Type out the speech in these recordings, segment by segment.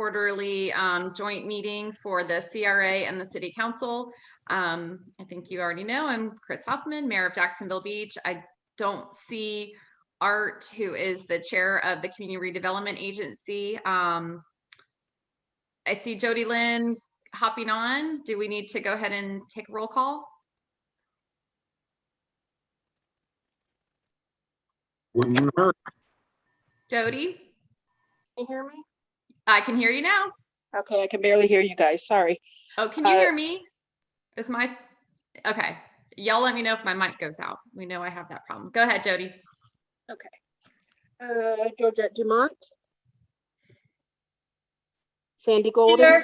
quarterly joint meeting for the CRA and the City Council. I think you already know I'm Chris Hoffman, Mayor of Jacksonville Beach. I don't see Art, who is the chair of the Community Redevelopment Agency. I see Jody Lynn hopping on. Do we need to go ahead and take a roll call? Jody? Can you hear me? I can hear you now. Okay, I can barely hear you guys. Sorry. Oh, can you hear me? Is my, okay. Y'all let me know if my mic goes out. We know I have that problem. Go ahead, Jody. Okay. Georgette Dumont. Sandy Golden.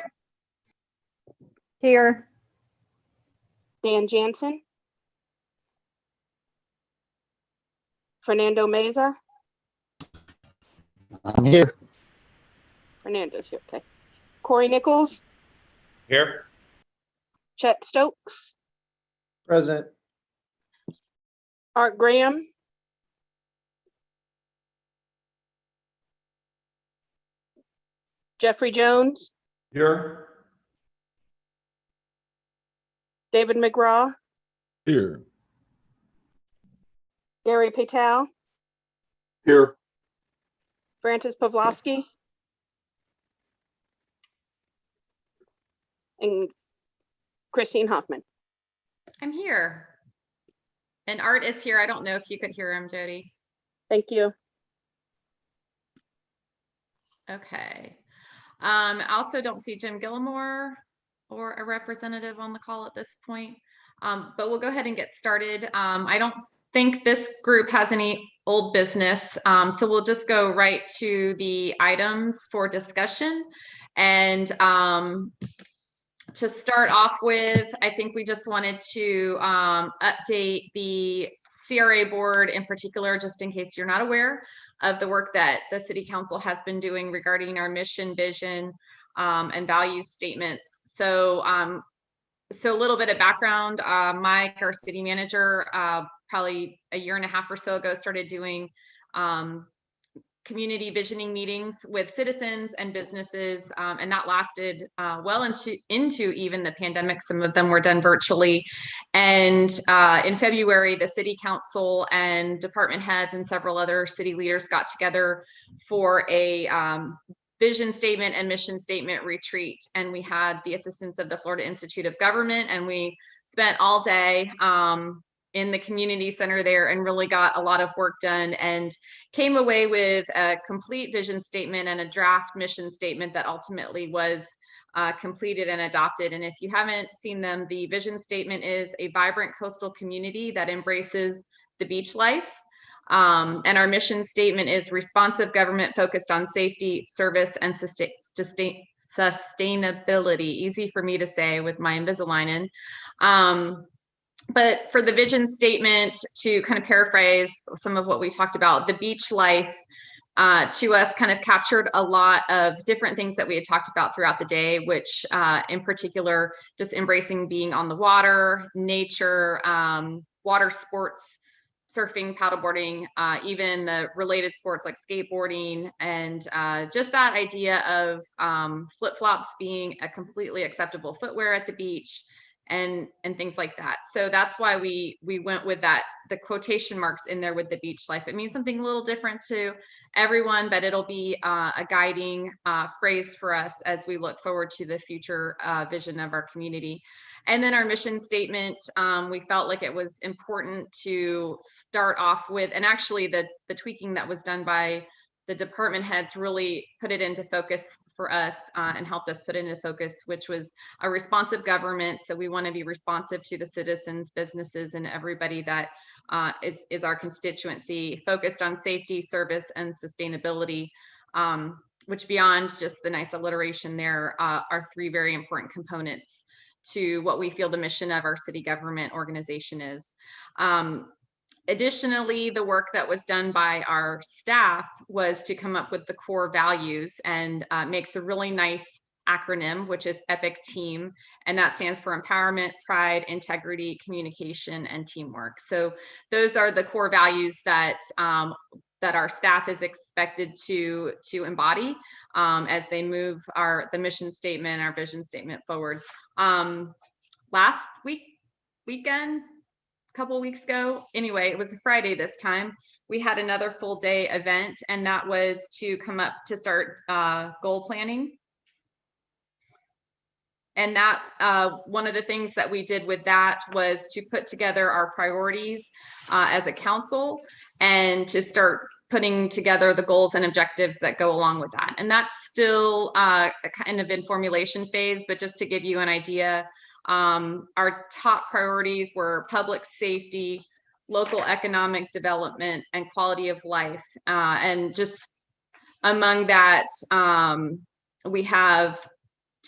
Here. Dan Jansen. Fernando Meza. I'm here. Fernando's here. Okay. Corey Nichols. Here. Chet Stokes. Present. Art Graham. Jeffrey Jones. Here. David McGraw. Here. Gary Patel. Here. Francis Pavlovsky. And Christine Hoffman. I'm here. And Art is here. I don't know if you could hear him, Jody. Thank you. Okay. I also don't see Jim Gillimore or a representative on the call at this point, but we'll go ahead and get started. I don't think this group has any old business, so we'll just go right to the items for discussion. And to start off with, I think we just wanted to update the CRA board in particular, just in case you're not aware of the work that the City Council has been doing regarding our mission, vision, and value statements. So, so a little bit of background, Mike, our city manager, probably a year and a half or so ago, started doing community visioning meetings with citizens and businesses, and that lasted well into even the pandemic. Some of them were done virtually. And in February, the City Council and department heads and several other city leaders got together for a vision statement and mission statement retreat. And we had the assistance of the Florida Institute of Government, and we spent all day in the community center there and really got a lot of work done and came away with a complete vision statement and a draft mission statement that ultimately was completed and adopted. And if you haven't seen them, the vision statement is a vibrant coastal community that embraces the beach life. And our mission statement is responsive government focused on safety, service, and sustainability. Easy for me to say with my Invisalign in. But for the vision statement, to kind of paraphrase some of what we talked about, the beach life to us kind of captured a lot of different things that we had talked about throughout the day, which in particular, just embracing being on the water, nature, water sports, surfing, paddleboarding, even the related sports like skateboarding, and just that idea of flip-flops being a completely acceptable footwear at the beach, and things like that. So that's why we went with that, the quotation marks in there with the beach life. It means something a little different to everyone, but it'll be a guiding phrase for us as we look forward to the future vision of our community. And then our mission statement, we felt like it was important to start off with, and actually the tweaking that was done by the department heads really put it into focus for us and helped us put it into focus, which was a responsive government. So we want to be responsive to the citizens, businesses, and everybody that is our constituency, focused on safety, service, and sustainability, which beyond just the nice alliteration there are three very important components to what we feel the mission of our city government organization is. Additionally, the work that was done by our staff was to come up with the core values, and makes a really nice acronym, which is EPIC TEAM, and that stands for empowerment, pride, integrity, communication, and teamwork. So those are the core values that that our staff is expected to embody as they move the mission statement, our vision statement forward. Last weekend, a couple weeks ago, anyway, it was a Friday this time, we had another full day event, and that was to come up to start goal planning. And that one of the things that we did with that was to put together our priorities as a council and to start putting together the goals and objectives that go along with that. And that's still kind of in formulation phase, but just to give you an idea, our top priorities were public safety, local economic development, and quality of life. And just among that, we have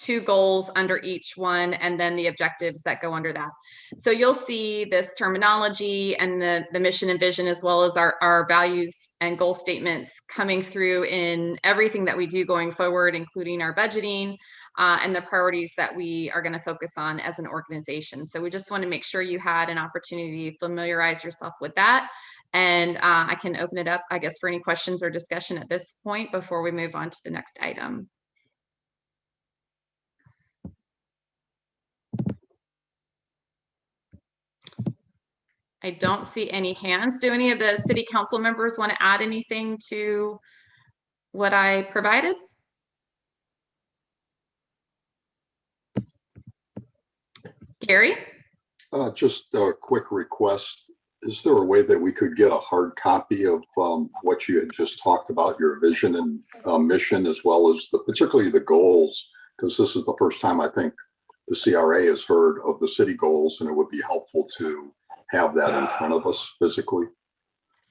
2 goals under each one, and then the objectives that go under that. So you'll see this terminology and the mission and vision, as well as our values and goal statements coming through in everything that we do going forward, including our budgeting and the priorities that we are going to focus on as an organization. So we just want to make sure you had an opportunity to familiarize yourself with that. And I can open it up, I guess, for any questions or discussion at this point before we move on to the next item. I don't see any hands. Do any of the city council members want to add anything to what I provided? Gary? Just a quick request. Is there a way that we could get a hard copy of what you had just talked about, your vision and mission, as well as particularly the goals? Because this is the first time I think the CRA has heard of the city goals, and it would be helpful to have that in front of us physically.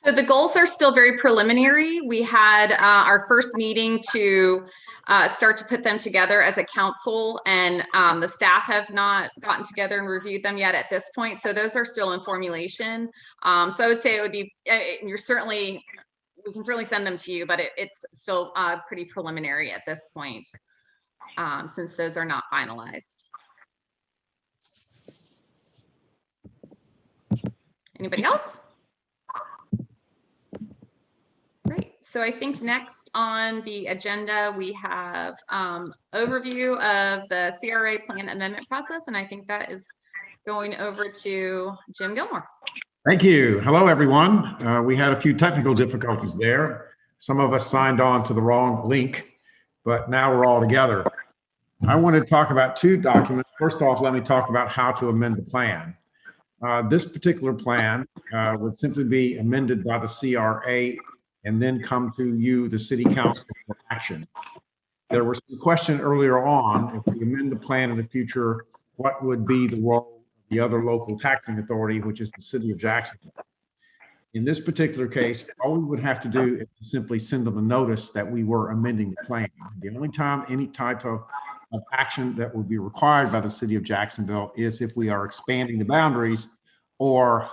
So the goals are still very preliminary. We had our first meeting to start to put them together as a council, and the staff have not gotten together and reviewed them yet at this point. So those are still in formulation. So I would say it would be, we can certainly send them to you, but it's still pretty preliminary at this point, since those are not finalized. Anybody else? Great. So I think next on the agenda, we have overview of the CRA plan amendment process. And I think that is going over to Jim Gilmore. Thank you. Hello, everyone. We had a few technical difficulties there. Some of us signed on to the wrong link, but now we're all together. I want to talk about 2 documents. First off, let me talk about how to amend the plan. This particular plan would simply be amended by the CRA and then come to you, the City Council, for action. There was a question earlier on, if we amend the plan in the future, what would be the role of the other local taxing authority, which is the City of Jacksonville? In this particular case, all we would have to do is to simply send them a notice that we were amending the plan. The only time any type of action that would be required by the City of Jacksonville is if we are expanding the boundaries or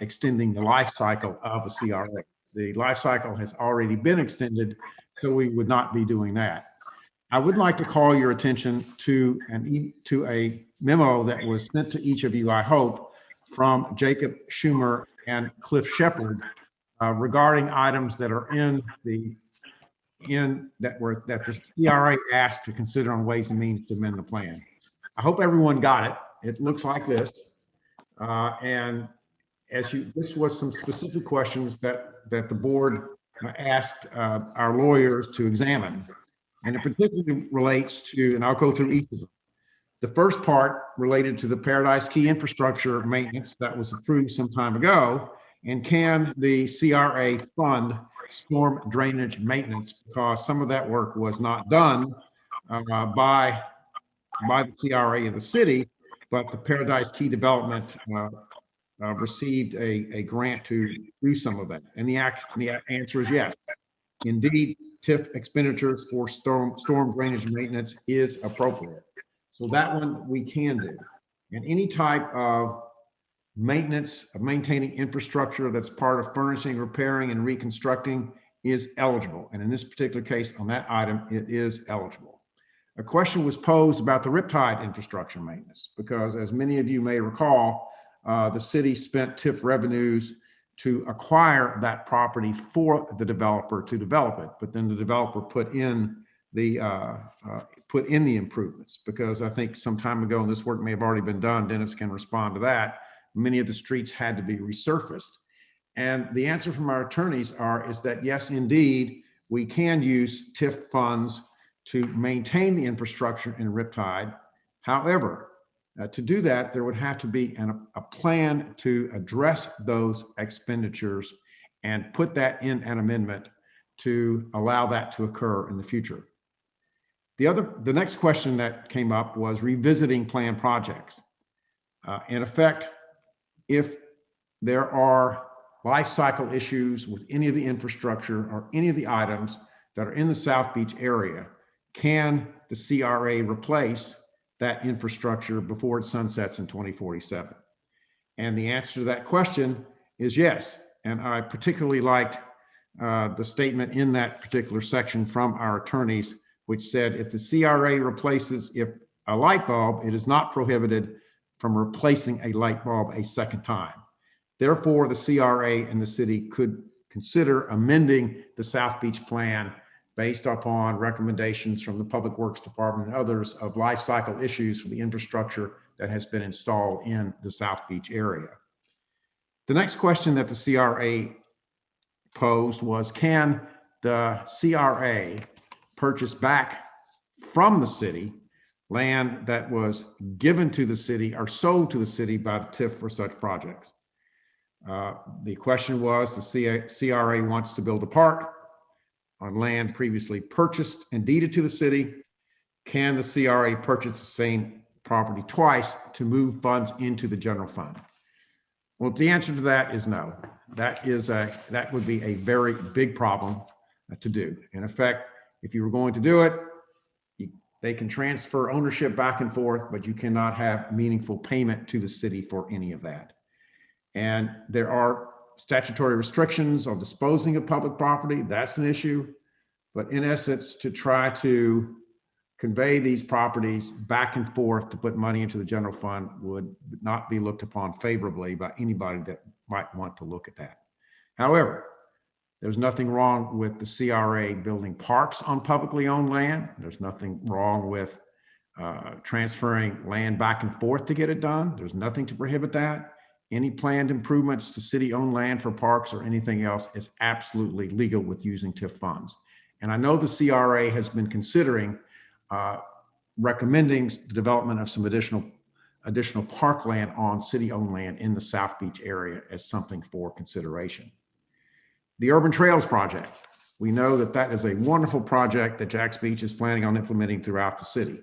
extending the life cycle of the CRA. The life cycle has already been extended, so we would not be doing that. I would like to call your attention to a memo that was sent to each of you, I hope, from Jacob Schumer and Cliff Shepard regarding items that are that the CRA asked to consider on Ways and Means to amend the plan. I hope everyone got it. It looks like this. And this was some specific questions that the board asked our lawyers to examine. And it particularly relates to, and I'll go through each of them. The first part related to the Paradise Key infrastructure maintenance that was approved some time ago. And can the CRA fund storm drainage maintenance, because some of that work was not done by the CRA of the city, but the Paradise Key development received a grant to do some of that. And the answer is yes. Indeed, TIF expenditures for storm drainage maintenance is appropriate. So that one we can do. And any type of maintenance of maintaining infrastructure that's part of furnishing, repairing, and reconstructing is eligible. And in this particular case, on that item, it is eligible. A question was posed about the Riptide infrastructure maintenance, because as many of you may recall, the city spent TIF revenues to acquire that property for the developer to develop it, but then the developer put in the improvements, because I think some time ago, and this work may have already been done, Dennis can respond to that, many of the streets had to be resurfaced. And the answer from our attorneys is that yes, indeed, we can use TIF funds to maintain the infrastructure in Riptide. However, to do that, there would have to be a plan to address those expenditures and put that in an amendment to allow that to occur in the future. The next question that came up was revisiting planned projects. In effect, if there are life cycle issues with any of the infrastructure or any of the items that are in the South Beach area, can the CRA replace that infrastructure before it sunsets in 2047? And the answer to that question is yes. And I particularly liked the statement in that particular section from our attorneys, which said if the CRA replaces a light bulb, it is not prohibited from replacing a light bulb a second time. Therefore, the CRA and the city could consider amending the South Beach plan based upon recommendations from the Public Works Department and others of life cycle issues for the infrastructure that has been installed in the South Beach area. The next question that the CRA posed was, can the CRA purchase back from the city land that was given to the city or sold to the city by the TIF for such projects? The question was, the CRA wants to build a park on land previously purchased and deeded to the city. Can the CRA purchase the same property twice to move funds into the general fund? Well, the answer to that is no. That would be a very big problem to do. In effect, if you were going to do it, they can transfer ownership back and forth, but you cannot have meaningful payment to the city for any of that. And there are statutory restrictions on disposing of public property. That's an issue. But in essence, to try to convey these properties back and forth to put money into the general fund would not be looked upon favorably by anybody that might want to look at that. However, there's nothing wrong with the CRA building parks on publicly owned land. There's nothing wrong with transferring land back and forth to get it done. There's nothing to prohibit that. Any planned improvements to city-owned land for parks or anything else is absolutely legal with using TIF funds. And I know the CRA has been considering recommending the development of some additional parkland on city-owned land in the South Beach area as something for consideration. The Urban Trails Project. We know that that is a wonderful project that Jax Beach is planning on implementing throughout the city.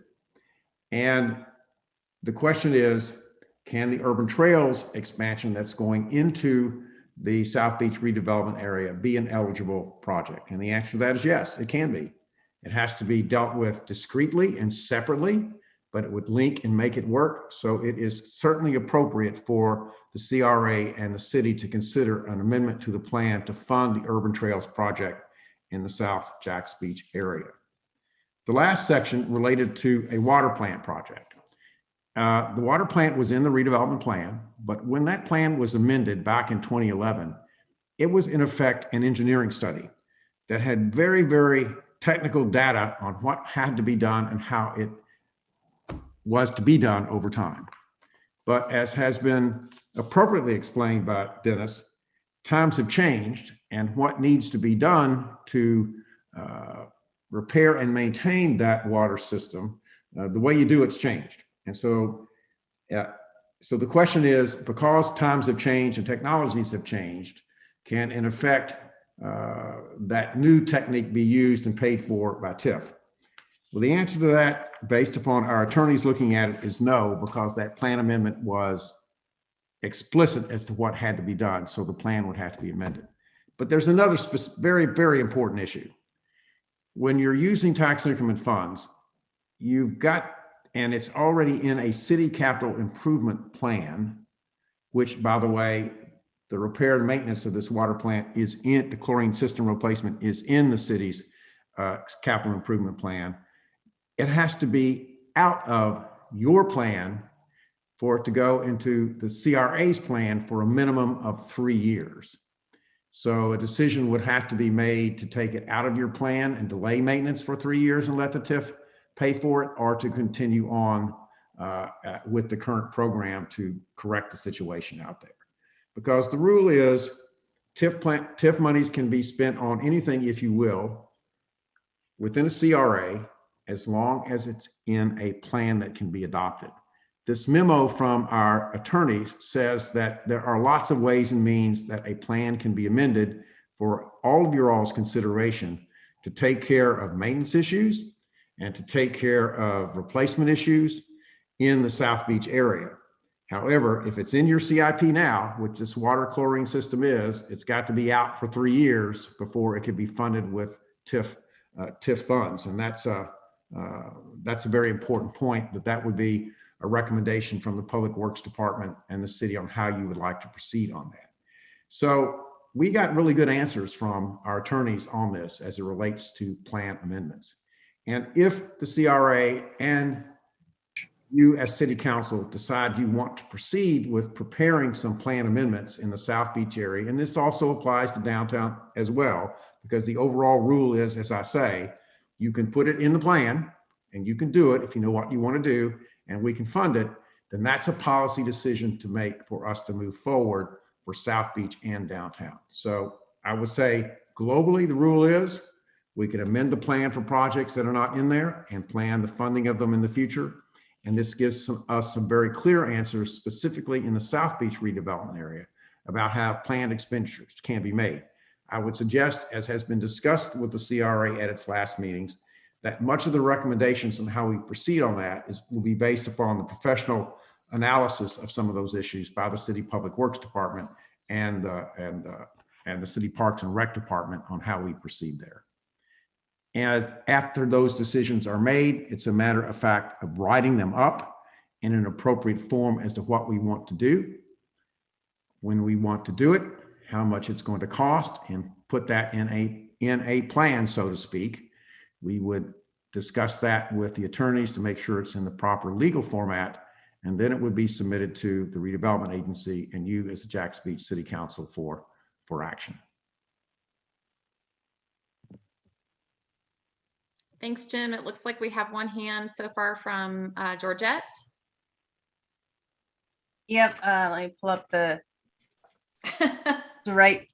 And the question is, can the Urban Trails expansion that's going into the South Beach redevelopment area be an eligible project? And the answer to that is yes, it can be. It has to be dealt with discreetly and separately, but it would link and make it work. So it is certainly appropriate for the CRA and the city to consider an amendment to the plan to fund the Urban Trails project in the South Jax Beach area. The last section related to a water plant project. The water plant was in the redevelopment plan, but when that plan was amended back in 2011, it was in effect an engineering study that had very, very technical data on what had to be done and how it was to be done over time. But as has been appropriately explained by Dennis, times have changed, and what needs to be done to repair and maintain that water system, the way you do it's changed. And so the question is, because times have changed and technologies have changed, can in effect that new technique be used and paid for by TIF? Well, the answer to that, based upon our attorneys looking at it, is no, because that plan amendment was explicit as to what had to be done. So the plan would have to be amended. But there's another very, very important issue. When you're using tax increment funds, you've got, and it's already in a city capital improvement plan, which, by the way, the repair and maintenance of this water plant is in, the chlorine system replacement is in the city's capital improvement plan. It has to be out of your plan for it to go into the CRA's plan for a minimum of 3 years. So a decision would have to be made to take it out of your plan and delay maintenance for 3 years and let the TIF pay for it, or to continue on with the current program to correct the situation out there. Because the rule is TIF monies can be spent on anything, if you will, within a CRA, as long as it's in a plan that can be adopted. This memo from our attorneys says that there are lots of ways and means that a plan can be amended for all of your all's consideration to take care of maintenance issues and to take care of replacement issues in the South Beach area. However, if it's in your CIP now, which this water chlorine system is, it's got to be out for 3 years before it can be funded with TIF funds. And that's a very important point, that would be a recommendation from the Public Works Department and the city on how you would like to proceed on that. So we got really good answers from our attorneys on this as it relates to plan amendments. And if the CRA and you as city council decide you want to proceed with preparing some plan amendments in the South Beach area, and this also applies to downtown as well, because the overall rule is, as I say, you can put it in the plan and you can do it if you know what you want to do, and we can fund it, then that's a policy decision to make for us to move forward for South Beach and downtown. So I would say globally, the rule is we can amend the plan for projects that are not in there and plan the funding of them in the future. And this gives us some very clear answers, specifically in the South Beach redevelopment area, about how planned expenditures can be made. I would suggest, as has been discussed with the CRA at its last meetings, that much of the recommendations on how we proceed on that will be based upon the professional analysis of some of those issues by the City Public Works Department and the City Parks and Rec Department on how we proceed there. And after those decisions are made, it's a matter of fact of writing them up in an appropriate form as to what we want to do, when we want to do it, how much it's going to cost, and put that in a plan, so to speak. We would discuss that with the attorneys to make sure it's in the proper legal format, and then it would be submitted to the redevelopment agency and you as the Jacks Beach City Council for action. Thanks, Jim. It looks like we have one hand so far from Georgette. Yep, let me pull up the right.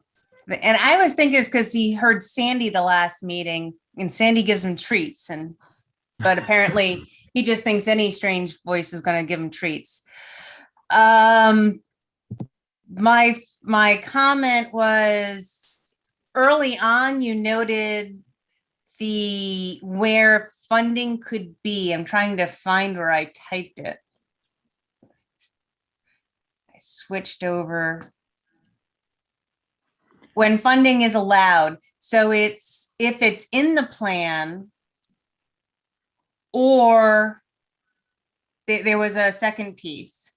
And I was thinking it's because he heard Sandy the last meeting, and Sandy gives him treats, but apparently he just thinks any strange voice is going to give him treats. My comment was early on, you noted where funding could be. I'm trying to find where I typed it. I switched over. When funding is allowed. So it's if it's in the plan, or there was a second piece.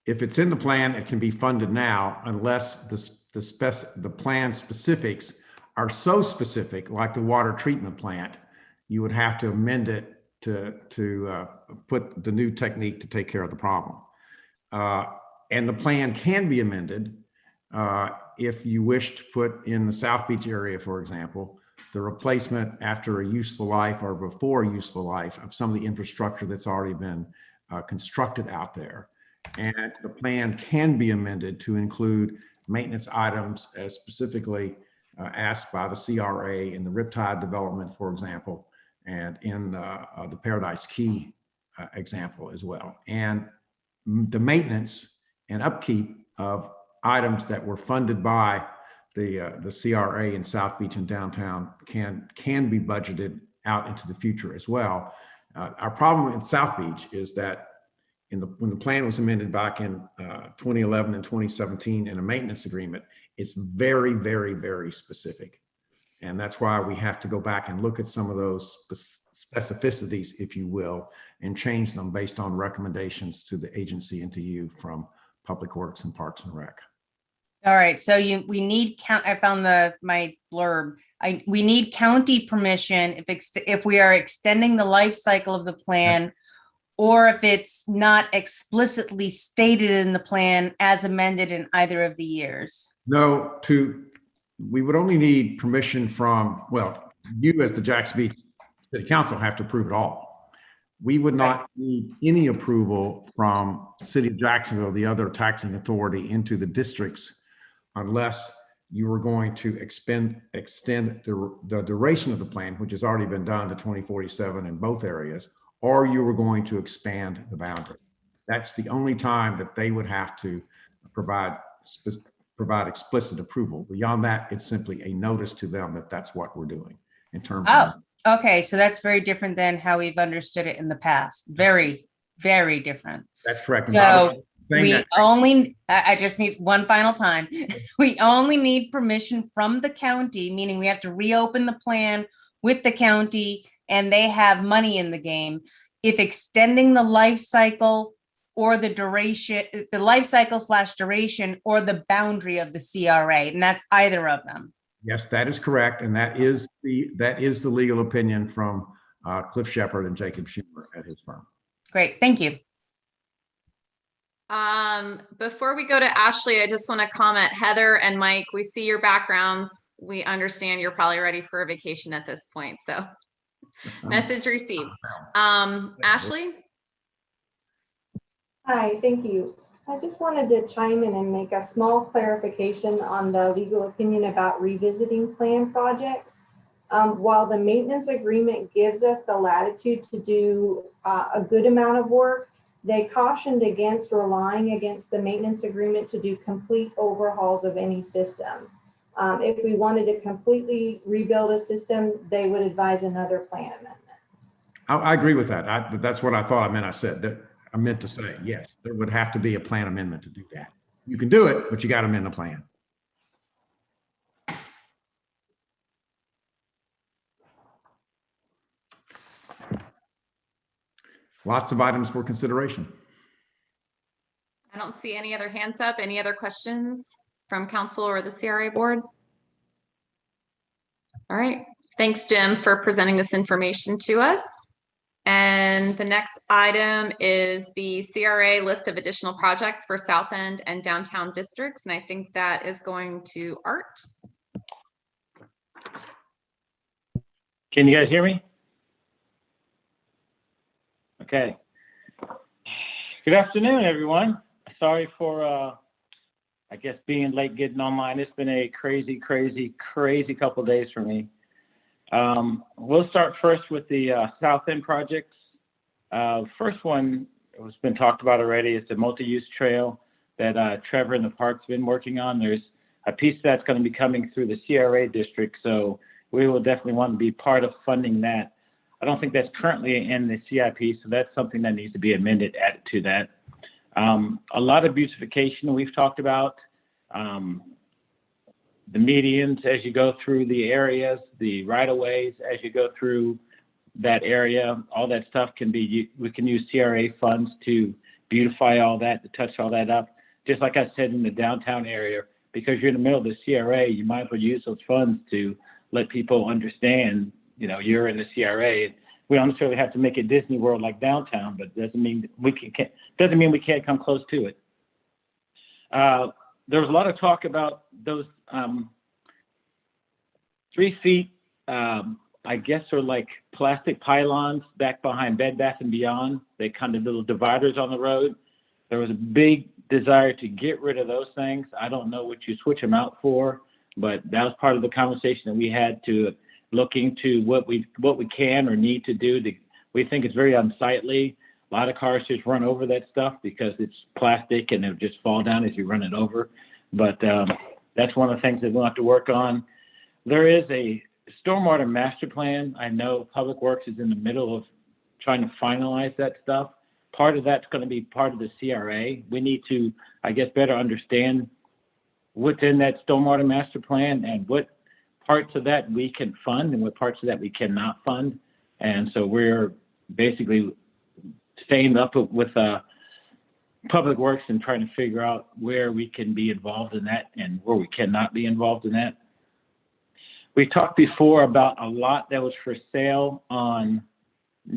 If it's in the plan, it can be funded now unless the plan specifics are so specific, like the water treatment plant, you would have to amend it to put the new technique to take care of the problem. And the plan can be amended if you wish to put in the South Beach area, for example, the replacement after a useful life or before a useful life of some of the infrastructure that's already been constructed out there. And the plan can be amended to include maintenance items as specifically asked by the CRA in the Riptide development, for example, and in the Paradise Key example as well. And the maintenance and upkeep of items that were funded by the CRA in South Beach and downtown can be budgeted out into the future as well. Our problem in South Beach is that when the plan was amended back in 2011 and 2017 in a maintenance agreement, it's very, very, very specific. And that's why we have to go back and look at some of those specificities, if you will, and change them based on recommendations to the agency and to you from Public Works and Parks and Rec. All right, so we need I found my blurb. We need county permission if we are extending the life cycle of the plan, or if it's not explicitly stated in the plan as amended in either of the years. No, to we would only need permission from, well, you as the Jackson Beach City Council have to approve it all. We would not need any approval from the City of Jacksonville, the other taxing authority, into the districts unless you were going to extend the duration of the plan, which has already been done to 2047 in both areas, or you were going to expand the boundary. That's the only time that they would have to provide explicit approval. Beyond that, it's simply a notice to them that that's what we're doing in terms of. Oh, okay. So that's very different than how we've understood it in the past. Very, very different. That's correct. And by the way, So saying we that- only, I just need one final time. We only need permission from the county, meaning we have to reopen the plan with the county and they have money in the game. If extending the life cycle or the duration, the life cycle / duration or the boundary of the CRA, and that's either of them. Yes, that is correct. And that is the legal opinion from Cliff Shepard and Jacob Schumer at his firm. Great, thank you. Before we go to Ashley, I just want to comment, Heather and Mike, we see your backgrounds. We understand you're probably ready for a vacation at this point. So message received. Ashley? Hi, thank you. I just wanted to chime in and make a small clarification on the legal opinion about revisiting plan projects. While the maintenance agreement gives us the latitude to do a good amount of work, they cautioned against relying against the maintenance agreement to do complete overhauls of any system. If we wanted to completely rebuild a system, they would advise another plan amendment. I agree with that. That's what I thought I meant. I meant to say, yes, there would have to be a plan amendment to do that. You can do it, but you got to amend the plan. Lots of items for consideration. I don't see any other hands up. Any other questions from council or the CRA board? All right. Thanks, Jim, for presenting this information to us. And the next item is the CRA list of additional projects for South End and downtown districts. And I think that is going to Art. Can you guys hear me? Okay. Good afternoon, everyone. Sorry for, I guess, being late getting online. It's been a crazy couple of days for me. We'll start first with the South End projects. First one has been talked about already. It's a multi-use trail that Trevor and the park's been working on. There's a piece that's going to be coming through the CRA district, so we will definitely want to be part of funding that. I don't think that's currently in the CIP, so that's something that needs to be amended, added to that. A lot of beautification we've talked about. The medians as you go through the areas, the right-of-ways as you go through that area, all that stuff can be, we can use CRA funds to beautify all that, to touch all that up. Just like I said in the downtown area, because you're in the middle of the CRA, you might as well use those funds to let people understand, you know, you're in the CRA. We don't necessarily have to make it Disney World like downtown, but doesn't mean we can't come close to it. There was a lot of talk about those 3 feet, I guess, are like plastic pylons back behind Bed Bath & Beyond. They kind of little dividers on the road. There was a big desire to get rid of those things. I don't know what you switch them out for, but that was part of the conversation that we had to look into what we can or need to do. We think it's very unsightly. A lot of cars just run over that stuff because it's plastic and it'll just fall down as you run it over. But that's one of the things that we'll have to work on. There is a stormwater master plan. I know Public Works is in the middle of trying to finalize that stuff. Part of that's going to be part of the CRA. We need to, I guess, better understand what's in that stormwater master plan and what parts of that we can fund and what parts of that we cannot fund. And so we're basically staying up with Public Works and trying to figure out where we can be involved in that and where we cannot be involved in that. We talked before about a lot that was for sale on,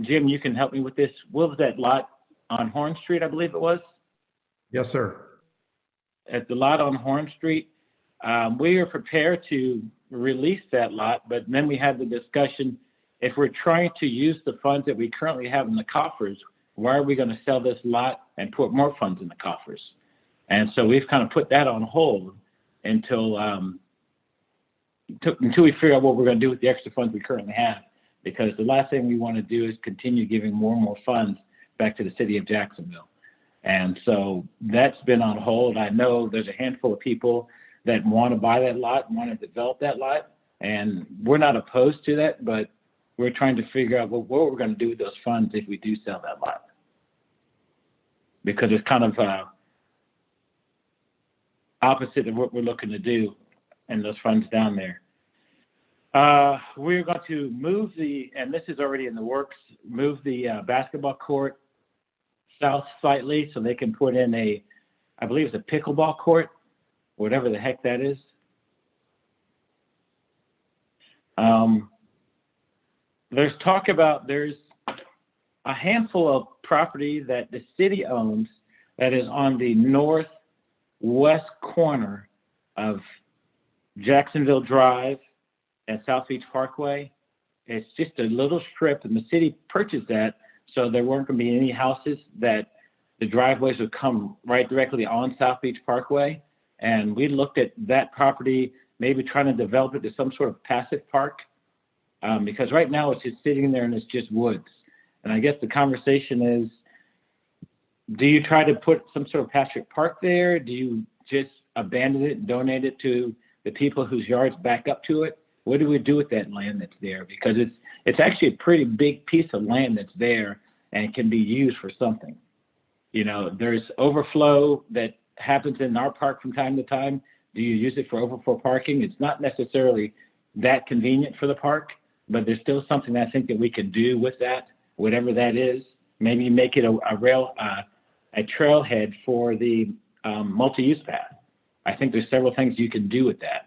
Jim, you can help me with this. What was that lot on Horn Street, I believe it was? Yes, sir. At the lot on Horn Street, We are prepared to release that lot, but then we had the discussion, if we're trying to use the funds that we currently have in the coffers, why are we going to sell this lot and put more funds in the coffers? And so we've kind of put that on hold until we figure out what we're going to do with the extra funds we currently have, because the last thing we want to do is continue giving more and more funds back to the city of Jacksonville. And so that's been on hold. I know there's a handful of people that want to buy that lot, want to develop that lot, and we're not opposed to that, but we're trying to figure out what we're going to do with those funds if we do sell that lot. Because it's kind of opposite of what we're looking to do and those funds down there. We're going to move and this is already in the works, move the basketball court south slightly so they can put in I believe it's a pickleball court, whatever the heck that is. There's a handful of property that the city owns that is on the northwest corner of Jacksonville Drive and South Beach Parkway. It's just a little strip, and the city purchased that so there weren't going to be any houses that the driveways would come right directly on South Beach Parkway. And we looked at that property, maybe trying to develop it to some sort of passive park, because right now it's just sitting there and it's just woods. And I guess the conversation is, do you try to put some sort of passive park there? Do you just abandon it and donate it to the people whose yards back up to it? What do we do with that land that's there? Because it's actually a pretty big piece of land that's there and it can be used for something. You know, there's overflow that happens in our park from time to time. Do you use it for overflow parking? It's not necessarily that convenient for the park, but there's still something I think that we can do with that, whatever that is. Maybe make it a trailhead for the multi-use path. I think there's several things you can do with that.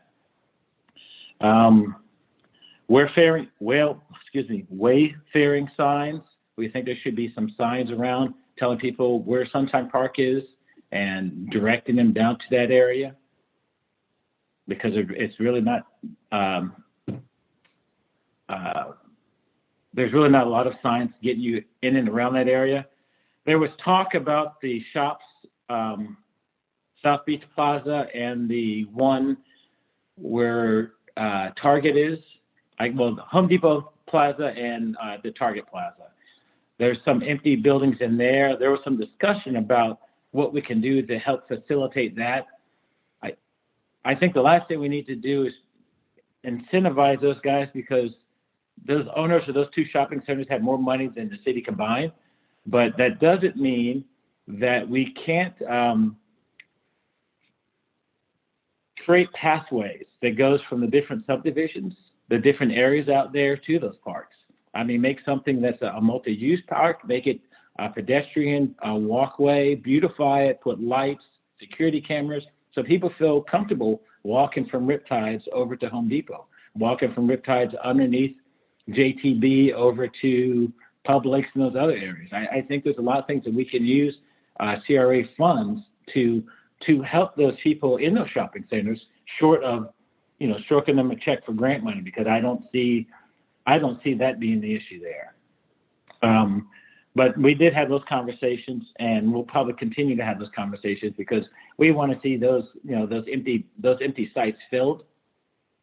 Wayfaring signs. We think there should be some signs around telling people where Sunshine Park is and directing them down to that area, because it's really not, there's really not a lot of signs getting you in and around that area. There was talk about the shops, South Beach Plaza and the one where Target is, Home Depot Plaza and the Target Plaza. There's some empty buildings in there. There was some discussion about what we can do to help facilitate that. I think the last thing we need to do is incentivize those guys, because those owners of those two shopping centers have more money than the city combined. But that doesn't mean that we can't create pathways that goes from the different subdivisions, the different areas out there to those parks. I mean, make something that's a multi-use park, make it a pedestrian walkway, beautify it, put lights, security cameras, so people feel comfortable walking from Riptides over to Home Depot, walking from Riptides underneath JTB over to Publix and those other areas. I think there's a lot of things that we can use CRA funds to help those people in those shopping centers, short of, stroking them a check for grant money, because I don't see that being the issue there. But we did have those conversations, and we'll probably continue to have those conversations, because we want to see those empty sites filled,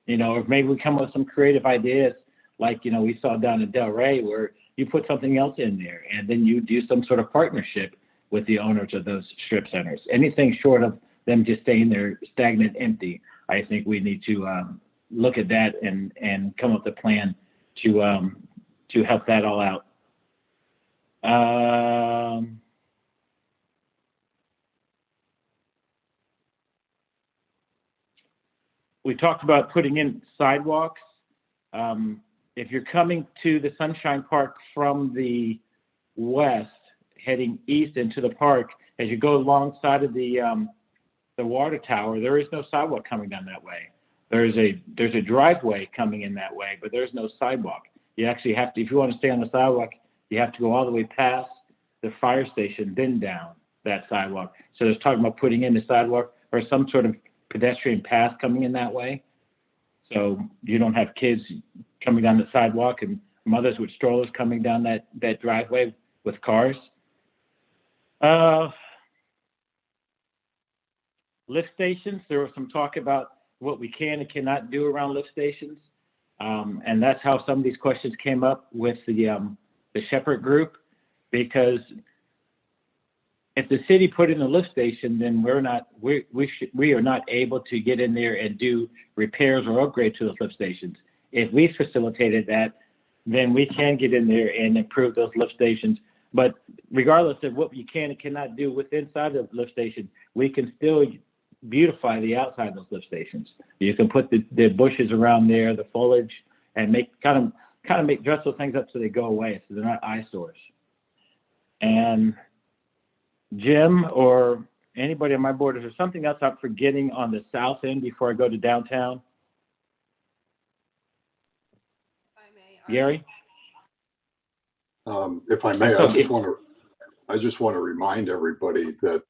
or maybe we come up with some creative ideas, like, we saw down in Delray, where you put something else in there and then you do some sort of partnership with the owners of those strip centers. Anything short of them just staying there stagnant, empty, I think we need to look at that and come up with a plan to help that all out. We talked about putting in sidewalks. If you're coming to the Sunshine Park from the west, heading east into the park, as you go alongside of the water tower, there is no sidewalk coming down that way. There's a driveway coming in that way, but there's no sidewalk. You actually have to, if you want to stay on the sidewalk, you have to go all the way past the fire station, then down that sidewalk. So there's talking about putting in the sidewalk or some sort of pedestrian path coming in that way. So you don't have kids coming down the sidewalk and mothers with strollers coming down that driveway with cars. Lift stations, there was some talk about what we can and cannot do around lift stations. And that's how some of these questions came up with the Shepherd group, because if the city put in a lift station, then we are not able to get in there and do repairs or upgrade to those lift stations. If we facilitated that, then we can get in there and improve those lift stations. But regardless of what you can and cannot do with inside the lift station, we can still beautify the outside of those lift stations. You can put the bushes around there, the foliage, and kind of make dress those things up so they go away, so they're not eyesores. And Jim or anybody on my board, is there something else I'm forgetting on the south end before I go to downtown? Gary? If I may, I just want to remind everybody that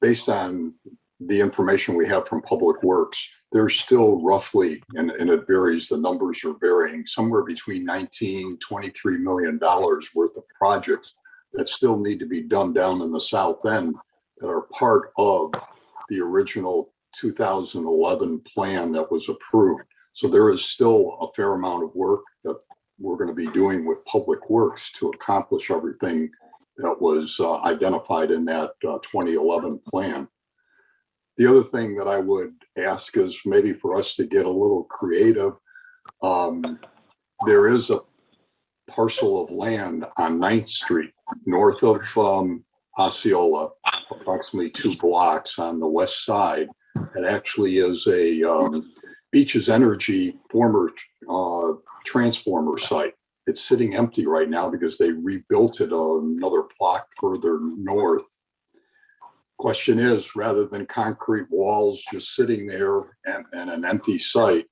based on the information we have from Public Works, there's still roughly, and it varies, the numbers are varying, somewhere between $23 million worth of projects that still need to be done down in the south end that are part of the original 2011 plan that was approved. So there is still a fair amount of work that we're going to be doing with Public Works to accomplish everything that was identified in that 2011 plan. The other thing that I would ask is maybe for us to get a little creative. There is a parcel of land on 9th Street, north of Osceola, approximately 2 blocks on the west side. It actually is a Beaches Energy former transformer site. It's sitting empty right now because they rebuilt it another block further north. Question is, rather than concrete walls just sitting there and an empty site,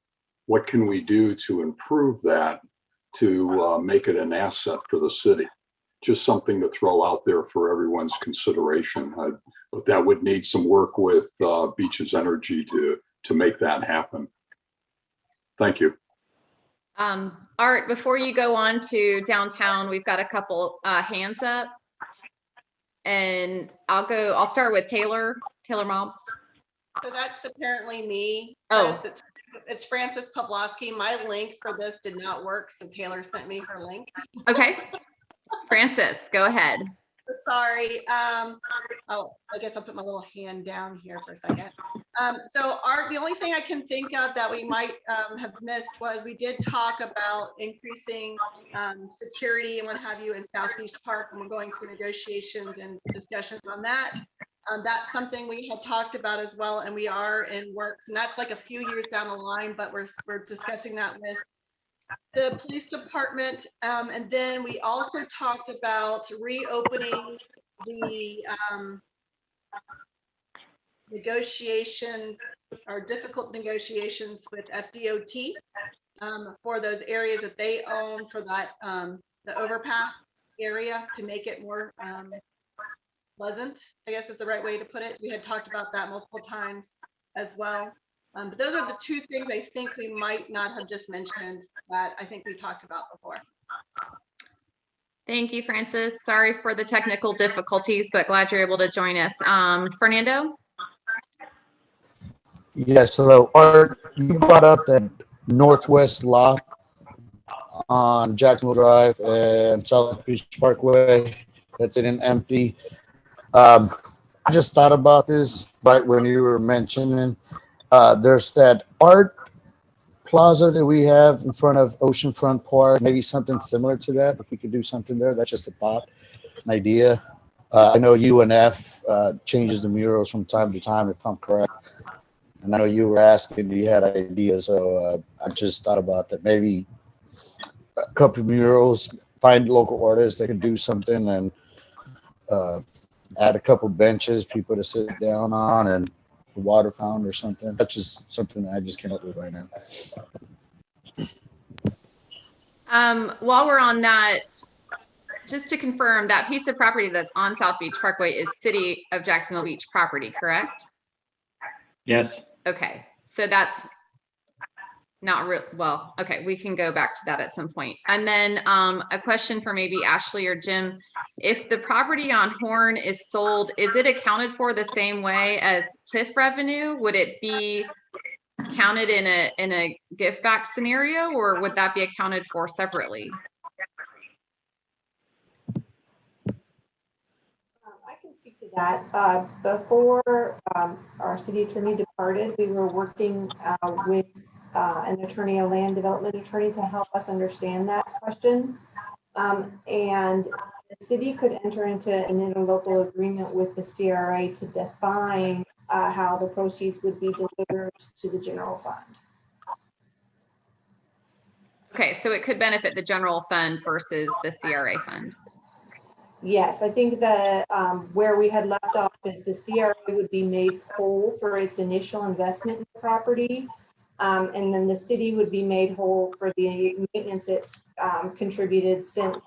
what can we do to improve that to make it an asset for the city? Just something to throw out there for everyone's consideration. But that would need some work with Beaches Energy to make that happen. Thank you. Art, before you go on to downtown, we've got a couple hands up. And I'll start with Taylor Mobs. So that's apparently me. Oh. Chris, it's Frances Pavlovsky. My link for this did not work, so Taylor sent me her link. Okay. Frances, go ahead. Sorry. Oh, I guess I'll put my little hand down here for a second. So Art, the only thing I can think of that we might have missed was we did talk about increasing security and what have you in South Beach Park, and we're going through negotiations and discussions on that. That's something we had talked about as well, and we are in works, and that's like a few years down the line, but we're discussing that with the police department. And then we also talked about reopening the negotiations or difficult negotiations with FDOT for those areas that they own for that the overpass area to make it more pleasant, I guess is the right way to put it. We had talked about that multiple times as well. But those are the two things I think we might not have just mentioned that I think we talked about before. Thank you, Frances. Sorry for the technical difficulties, but glad you're able to join us. Fernando? Yes, hello. Art, you brought up that northwest lot on Jacksonville Drive and South Beach Parkway that's sitting empty. I just thought about this right when you were mentioning there's that art plaza that we have in front of Oceanfront Park, maybe something similar to that. If we could do something there, that's just a thought, an idea. I know UNF changes the murals from time to time, if I'm correct. And I know you were asking, you had ideas, so I just thought about that. Maybe a couple of murals, find local artists that can do something, and add a couple benches, people to sit down on, and a water fountain or something. That's just something I just came up with right now. While we're on that, just to confirm, that piece of property that's on South Beach Parkway is City of Jacksonville Beach property, correct? Yes. Okay, so that's not real, well, okay, we can go back to that at some point. And then a question for maybe Ashley or Jim. If the property on Horn is sold, is it accounted for the same way as TIF revenue? Would it be counted in a gift back scenario, or would that be accounted for separately? I can speak to that. Before our city attorney departed, we were working with an attorney, a land development attorney, to help us understand that question. And the city could enter into an interlocal agreement with the CRA to define how the proceeds would be delivered to the general fund. Okay, so it could benefit the general fund versus the CRA fund. Yes, I think that where we had left off is the CRA would be made whole for its initial investment in the property. And then the city would be made whole for the maintenance it's contributed since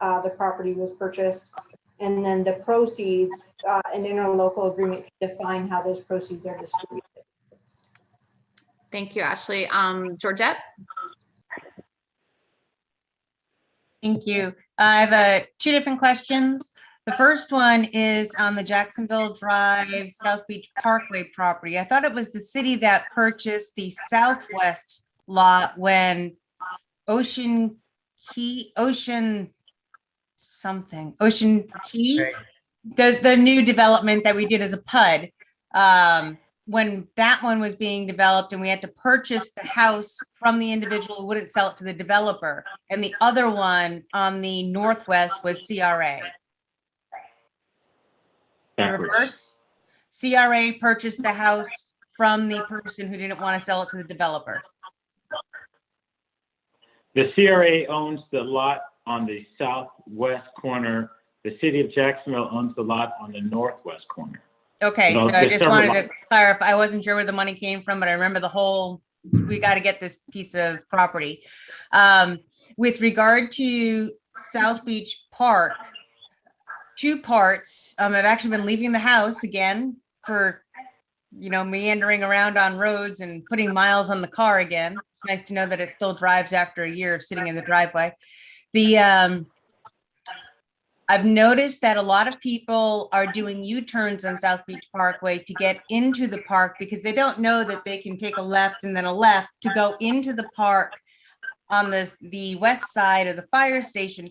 the property was purchased. And then the proceeds, an interlocal agreement can define how those proceeds are distributed. Thank you, Ashley. Georgette? Thank you. I have two different questions. The first one is on the Jacksonville Drive South Beach Parkway property. I thought it was the city that purchased the southwest lot when Ocean Key, the new development that we did as a PUD. When that one was being developed and we had to purchase the house from the individual who wouldn't sell it to the developer. And the other one on the northwest was CRA. Backwards. Reverse. CRA purchased the house from the person who didn't want to sell it to the developer. The CRA owns the lot on the southwest corner. The city of Jacksonville owns the lot on the northwest corner. Okay, So so I there's just several wanted to clarify. I wasn't sure where the money came from, but I remember the whole, we got to get this piece of property. With regard to South Beach Park, two parts. I've actually been leaving the house again for, meandering around on roads and putting miles on the car again. It's nice to know that it still drives after a year of sitting in the driveway. I've noticed that a lot of people are doing U-turns on South Beach Parkway to get into the park because they don't know that they can take a left and then a left to go into the park on the west side of the fire station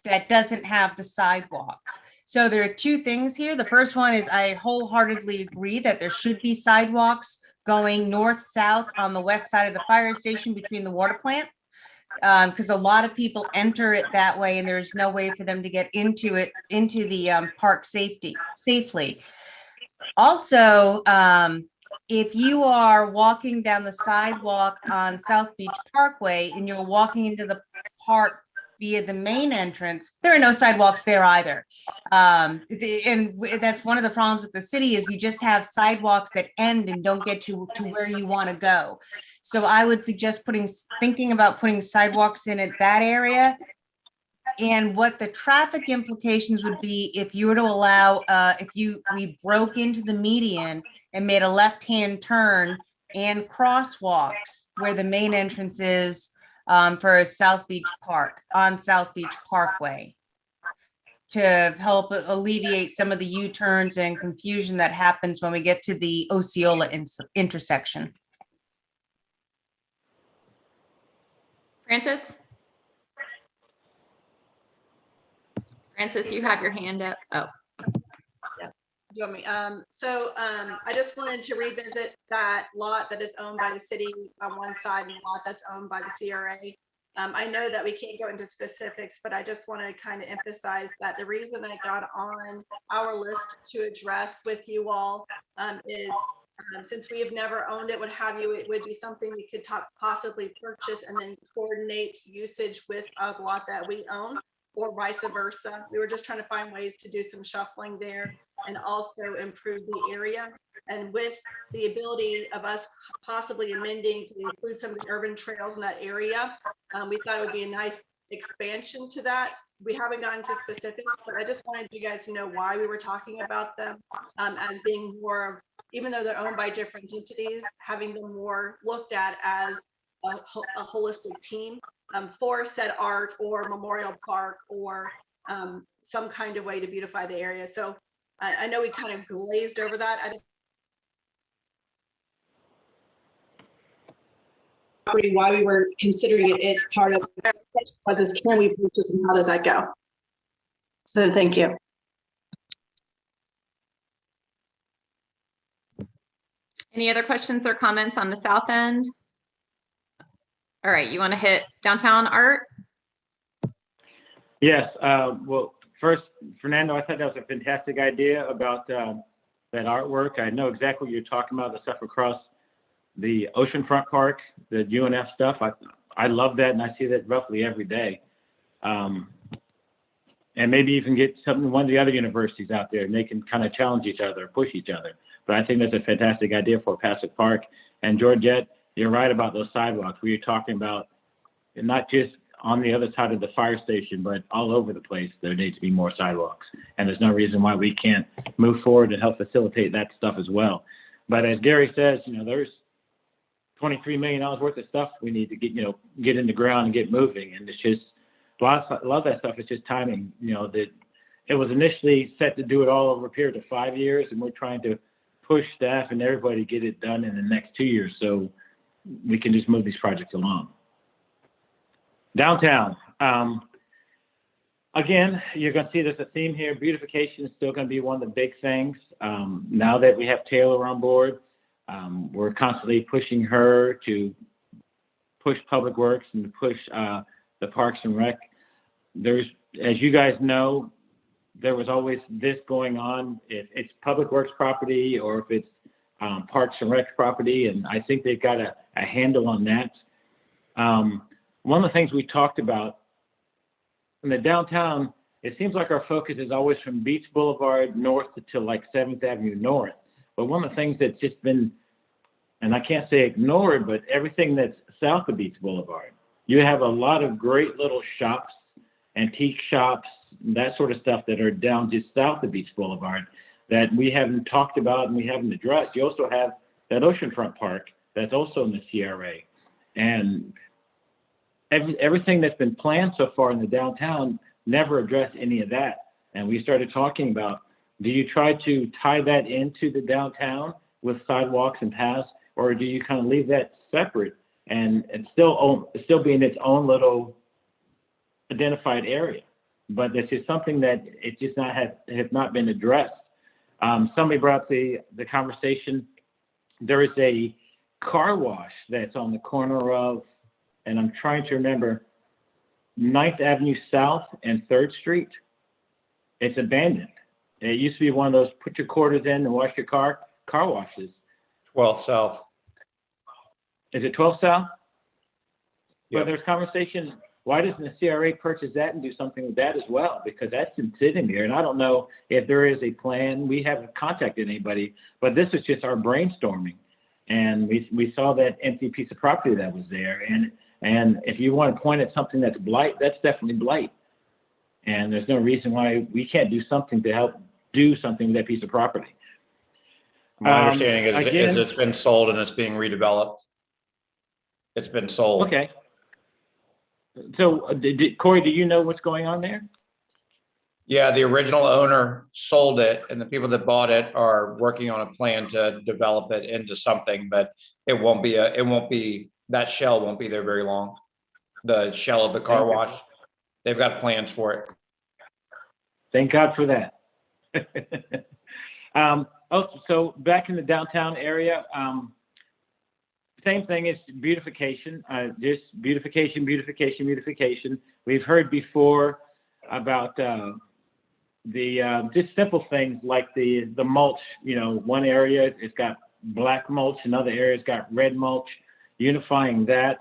that doesn't have the sidewalks. So there are two things here. The first one is I wholeheartedly agree that there should be sidewalks going north-south on the west side of the fire station between the water plant. Because a lot of people enter it that way and there's no way for them to get into the park safely. Also, if you are walking down the sidewalk on South Beach Parkway and you're walking into the park via the main entrance, there are no sidewalks there either. And that's one of the problems with the city is we just have sidewalks that end and don't get you to where you want to go. So I would suggest thinking about putting sidewalks in at that area. And what the traffic implications would be if you were to allow, we broke into the median and made a left-hand turn and crosswalks where the main entrance is for South Beach Park, on South Beach Parkway, to help alleviate some of the U-turns and confusion that happens when we get to the Osceola intersection. Francis? Francis, you have your hand up. Oh. Yeah. Do you want me? I just wanted to revisit that lot that is owned by the city on one side and the lot that's owned by the CRA. I know that we can't go into specifics, but I just want to kind of emphasize that the reason I got on our list to address with you all is since we have never owned it, what have you, it would be something we could possibly purchase and then coordinate usage with a lot that we own, or vice versa. We were just trying to find ways to do some shuffling there and also improve the area. And with the ability of us possibly amending to include some of the urban trails in that area, we thought it would be a nice expansion to that. We haven't gotten to specifics, but I just wanted you guys to know why we were talking about them as being more of even though they're owned by different entities, having them more looked at as a holistic team for said art or memorial park or some kind of way to beautify the area. So I know we kind of glazed over that. I just why we were considering it as part of was can we purchase and how does that go? So thank you. Any other questions or comments on the south end? All right, you want to hit downtown art? Yes, well, first, Fernando, I thought that was a fantastic idea about that artwork. I know exactly what you're talking about, the stuff across the oceanfront park, the UNF stuff. I love that, and I see that roughly every day. And maybe even get one of the other universities out there, and they can kind of challenge each other, push each other. But I think that's a fantastic idea for Passaic Park. And Georgette, you're right about those sidewalks. We were talking about, and not just on the other side of the fire station, but all over the place, there needs to be more sidewalks. And there's no reason why we can't move forward and help facilitate that stuff as well. But as Gary says, there's $23 million worth of stuff we need to get in the ground and get moving. And it's just, a lot of that stuff is just timing. That it was initially set to do it all over a period of 5 years, and we're trying to push staff and everybody to get it done in the next 2 years so we can just move these projects along. Downtown. Again, you're going to see there's a theme here. Beautification is still going to be one of the big things. Now that we have Taylor on board, we're constantly pushing her to push Public Works and to push the Parks and Rec. There's, as you guys know, there was always this going on. If it's Public Works property or if it's Parks and Rec property, and I think they've got a handle on that. One of the things we talked about in the downtown, it seems like our focus is always from Beach Boulevard north to like 7th Avenue North. But one of the things that's just been, and I can't say ignored, but everything that's south of Beach Boulevard, you have a lot of great little shops, antique shops, that sort of stuff that are down just south of Beach Boulevard that we haven't talked about and we haven't addressed. You also have that oceanfront park that's also in the CRA. And everything that's been planned so far in the downtown never addressed any of that. And we started talking about, do you try to tie that into the downtown with sidewalks and paths, or do you kind of leave that separate and still be in its own little identified area? But this is something that it just has not been addressed. Somebody brought up the conversation. There is a car wash that's on the corner of, and I'm trying to remember, 9th Avenue South and 3rd Street. It's abandoned. It used to be one of those put your quarters in and wash your car washes. 12 South. Is it 12 South? Yep. But there's conversation, why doesn't the CRA purchase that and do something with that as well? Because that's been sitting there, and I don't know if there is a plan. We haven't contacted anybody, but this is just our brainstorming. And we saw that empty piece of property that was there. And if you want to point at something that's blight, that's definitely blight. And there's no reason why we can't do something to help do something with that piece of property. My understanding is again, it's been sold and it's being redeveloped. It's been sold. Okay. So Corey, do you know what's going on there? Yeah, the original owner sold it, and the people that bought it are working on a plan to develop it into something, but that shell won't be there very long. The shell of the car wash, they've got plans for it. Thank God for that. So back in the downtown area, same thing as beautification, just beautification. We've heard before about just simple things like the mulch. One area it's got black mulch, another area's got red mulch. Unifying that,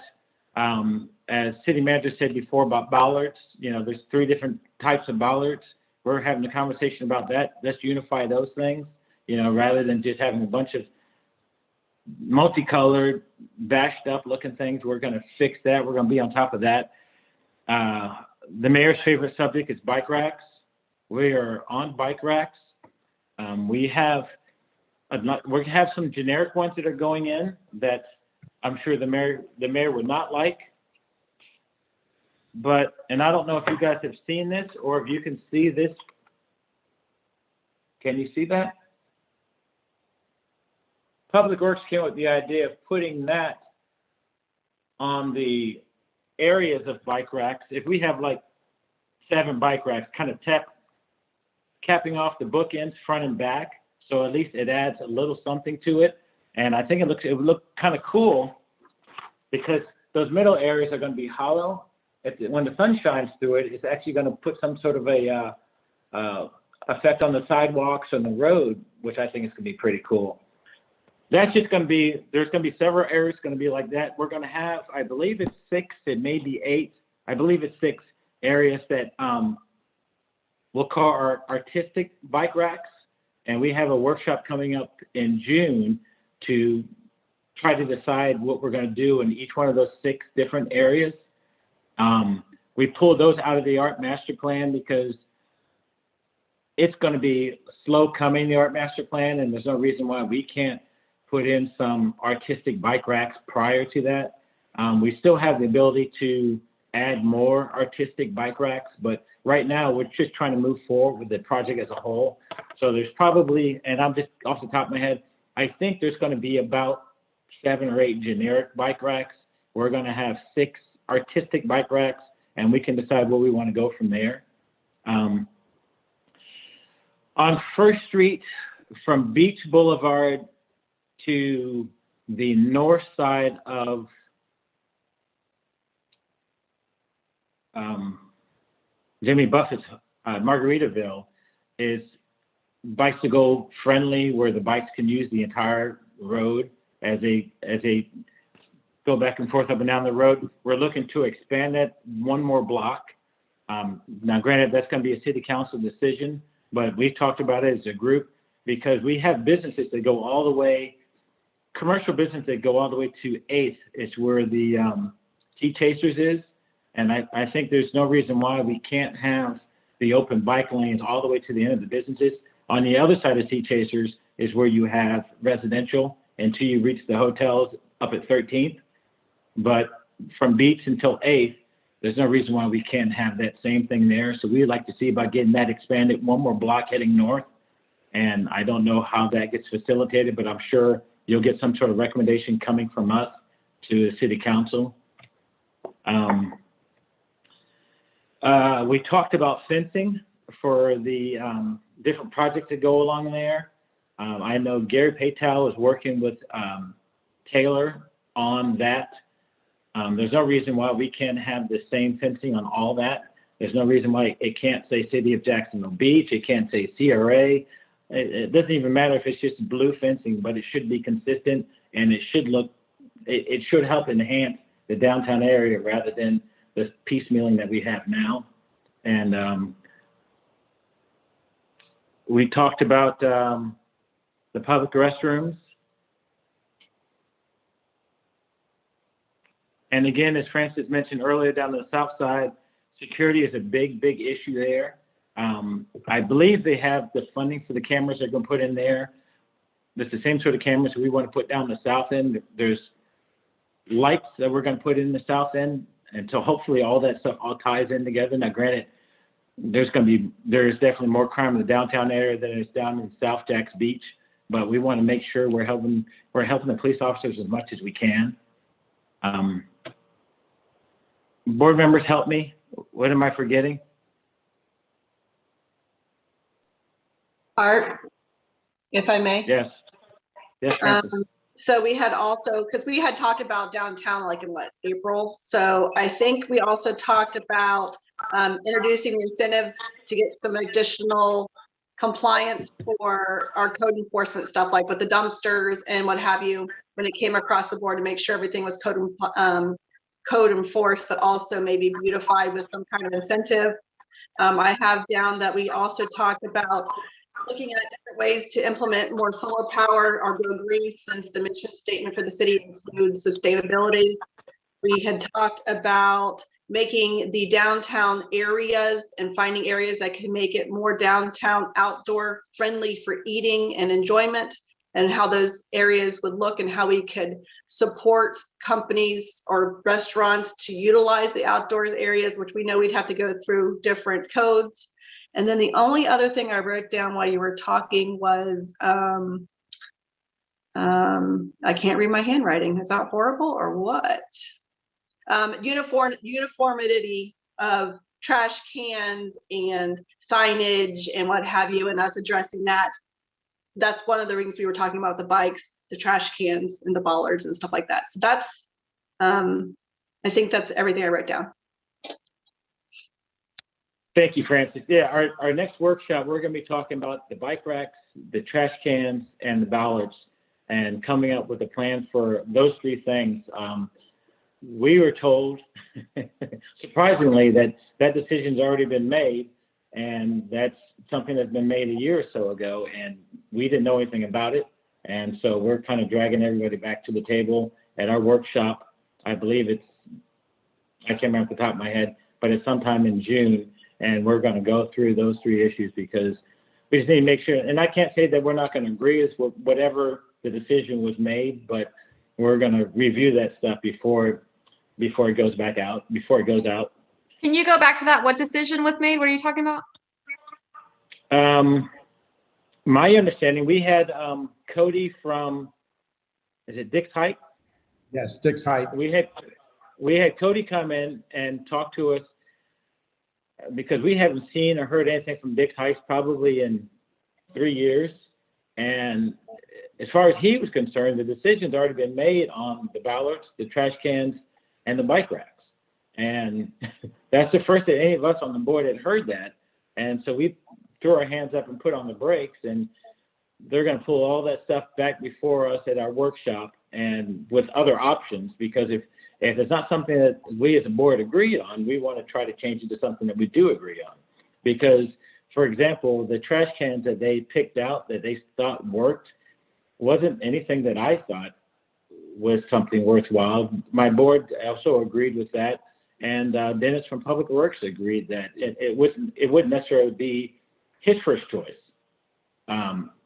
as city manager said before about bollards. There's 3 different types of bollards. We're having a conversation about that. Let's unify those things. Rather than just having a bunch of multicolored, bashed up looking things. We're going to fix that. We're going to be on top of that. The mayor's favorite subject is bike racks. We are on bike racks. We have we have some generic ones that are going in that I'm sure the mayor would not like. But, and I don't know if you guys have seen this or if you can see this. Can you see that? Public Works came up with the idea of putting that on the areas of bike racks. If we have like 7 bike racks, kind of capping off the bookends front and back, so at least it adds a little something to it. And I think it would look kind of cool because those middle areas are going to be hollow. When the sun shines through it, it's actually going to put some sort of a effect on the sidewalks and the road, which I think is going to be pretty cool. That's just going to be, there's going to be several areas going to be like that. We're going to have, I believe it's 6, it may be 8. I believe it's 6 areas that we'll call our artistic bike racks. And we have a workshop coming up in June to try to decide what we're going to do in each one of those 6 different areas. We pulled those out of the art master plan because it's going to be slow coming, the art master plan, and there's no reason why we can't put in some artistic bike racks prior to that. We still have the ability to add more artistic bike racks, but right now we're just trying to move forward with the project as a whole. So there's probably, and I'm just off the top of my head, I think there's going to be about 7 or 8 generic bike racks. We're going to have 6 artistic bike racks, and we can decide where we want to go from there. On First Street, from Beach Boulevard to the north side of Jimmy Buffett's Margaritaville is bicycle friendly, where the bikes can use the entire road as they go back and forth up and down the road. We're looking to expand that 1 more block. Now, granted, that's going to be a city council decision, but we've talked about it as a group because we have businesses that go all the way, commercial business that go all the way to 8th. It's where the Tea Chasers is. And I think there's no reason why we can't have the open bike lanes all the way to the end of the businesses. On the other side of Tea Chasers is where you have residential until you reach the hotels up at 13th. But from Beach until 8th, there's no reason why we can't have that same thing there. So we'd like to see about getting that expanded 1 more block heading north. And I don't know how that gets facilitated, but I'm sure you'll get some sort of recommendation coming from us to the city council. We talked about fencing for the different projects that go along there. I know Gary Paytal is working with Taylor on that. There's no reason why we can't have the same fencing on all that. There's no reason why it can't say City of Jacksonville Beach. It can't say CRA. It doesn't even matter if it's just blue fencing, but it should be consistent and it should look, it should help enhance the downtown area rather than the piecemealing that we have now. And we talked about the public restrooms. And again, as Francis mentioned earlier, down the south side, security is a big, big issue there. I believe they have the funding for the cameras they're going to put in there. It's the same sort of cameras we want to put down the south end. There's lights that we're going to put in the south end, and so hopefully all that stuff all ties in together. Now, granted, there's definitely more crime in the downtown area than is down in South Jacks Beach, but we want to make sure we're helping the police officers as much as we can. Board members, help me. What am I forgetting? Art, if I may. Yes. Yes, Francis. So we had also, because we had talked about downtown like in what, April? So I think we also talked about introducing the incentive to get some additional compliance for our code enforcement stuff, like with the dumpsters and what have you, when it came across the board to make sure everything was code enforced, but also maybe beautified with some kind of incentive. I have down that we also talked about looking at different ways to implement more solar power or go green, since the mission statement for the city includes sustainability. We had talked about making the downtown areas and finding areas that can make it more downtown outdoor friendly for eating and enjoyment. and how those areas would look and how we could support companies or restaurants to utilize the outdoors areas, which we know we'd have to go through different codes. And then the only other thing I wrote down while you were talking was, I can't read my handwriting. Is that horrible or what? Uniformity of trash cans and signage and what have you, and us addressing that. That's one of the things we were talking about, the bikes, the trash cans and the bollards and stuff like that. So that's, I think that's everything I wrote down. Thank you, Francis. Yeah, our next workshop, we're going to be talking about the bike racks, the trash cans, and the bollards, and coming up with a plan for those three things. We were told, surprisingly, that decision's already been made, and that's something that's been made a year or so ago, and we didn't know anything about it. And so we're kind of dragging everybody back to the table at our workshop. I believe I can't remember off the top of my head, but it's sometime in June. And we're going to go through those three issues because we just need to make sure. And I can't say that we're not going to agree with whatever the decision was made, but we're going to review that stuff before it goes back out, before it goes out. Can you go back to that? What decision was made? What are you talking about? My understanding, we had Cody from, is it Dick's Height? Yes, Dick's Height. We had Cody come in and talk to us because we haven't seen or heard anything from Dick's Heights probably in 3 years. And as far as he was concerned, the decision's already been made on the ballards, the trash cans, and the bike racks. And that's the first that any of us on the board had heard that. And so we threw our hands up and put on the brakes, and they're going to pull all that stuff back before us at our workshop and with other options, because if it's not something that we as a board agreed on, we want to try to change it to something that we do agree on. Because, for example, the trash cans that they picked out that they thought worked wasn't anything that I thought was something worthwhile. My board also agreed with that. And Dennis from Public Works agreed that it wouldn't necessarily be his first choice.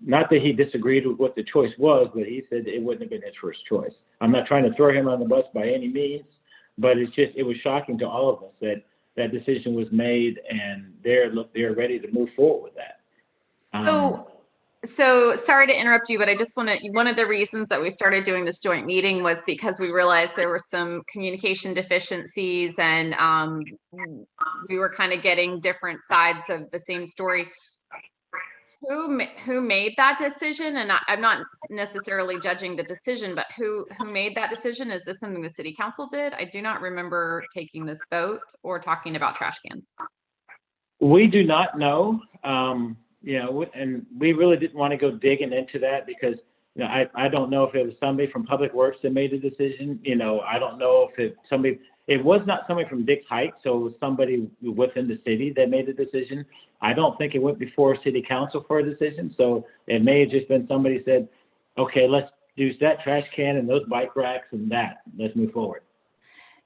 Not that he disagreed with what the choice was, but he said it wouldn't have been his first choice. I'm not trying to throw him on the bus by any means, but it was shocking to all of us that that decision was made, and they're ready to move forward with that. So sorry to interrupt you, but I just one of the reasons that we started doing this joint meeting was because we realized there were some communication deficiencies, and we were kind of getting different sides of the same story. Who made that decision? And I'm not necessarily judging the decision, but who made that decision? Is this something the city council did? I do not remember taking this vote or talking about trash cans. We do not know, and we really didn't want to go digging into that because I don't know if it was somebody from Public Works that made the decision. I don't know if it was not somebody from Dick's Heights, so it was somebody within the city that made the decision. I don't think it went before city council for a decision, so it may have just been somebody said, okay, let's use that trash can and those bike racks and let's move forward.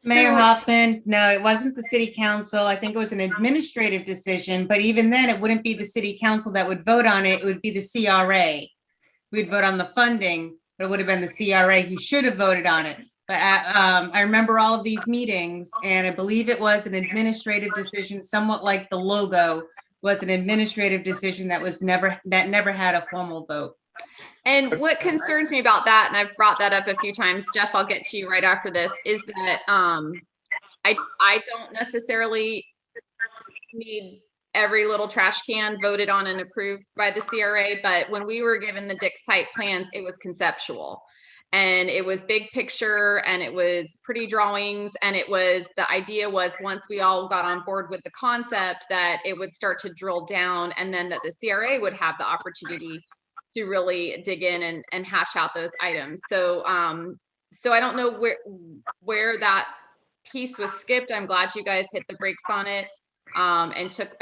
Mayor Hoffman, no, it wasn't the city council. I think it was an administrative decision, but even then it wouldn't be the city council that would vote on it. It would be the CRA. We'd vote on the funding, but it would have been the CRA who should have voted on it. But I remember all of these meetings, and I believe it was an administrative decision, somewhat like the logo was an administrative decision that never had a formal vote. And what concerns me about that, and I've brought that up a few times, Jeff, I'll get to you right after this, is that I don't necessarily need every little trash can voted on and approved by the CRA, but when we were given the Dick's Height plans, it was conceptual. And it was big picture, and it was pretty drawings, and the idea was once we all got on board with the concept that it would start to drill down, and then that the CRA would have the opportunity to really dig in and hash out those items. So I don't know where that piece was skipped. I'm glad you guys hit the brakes on it and took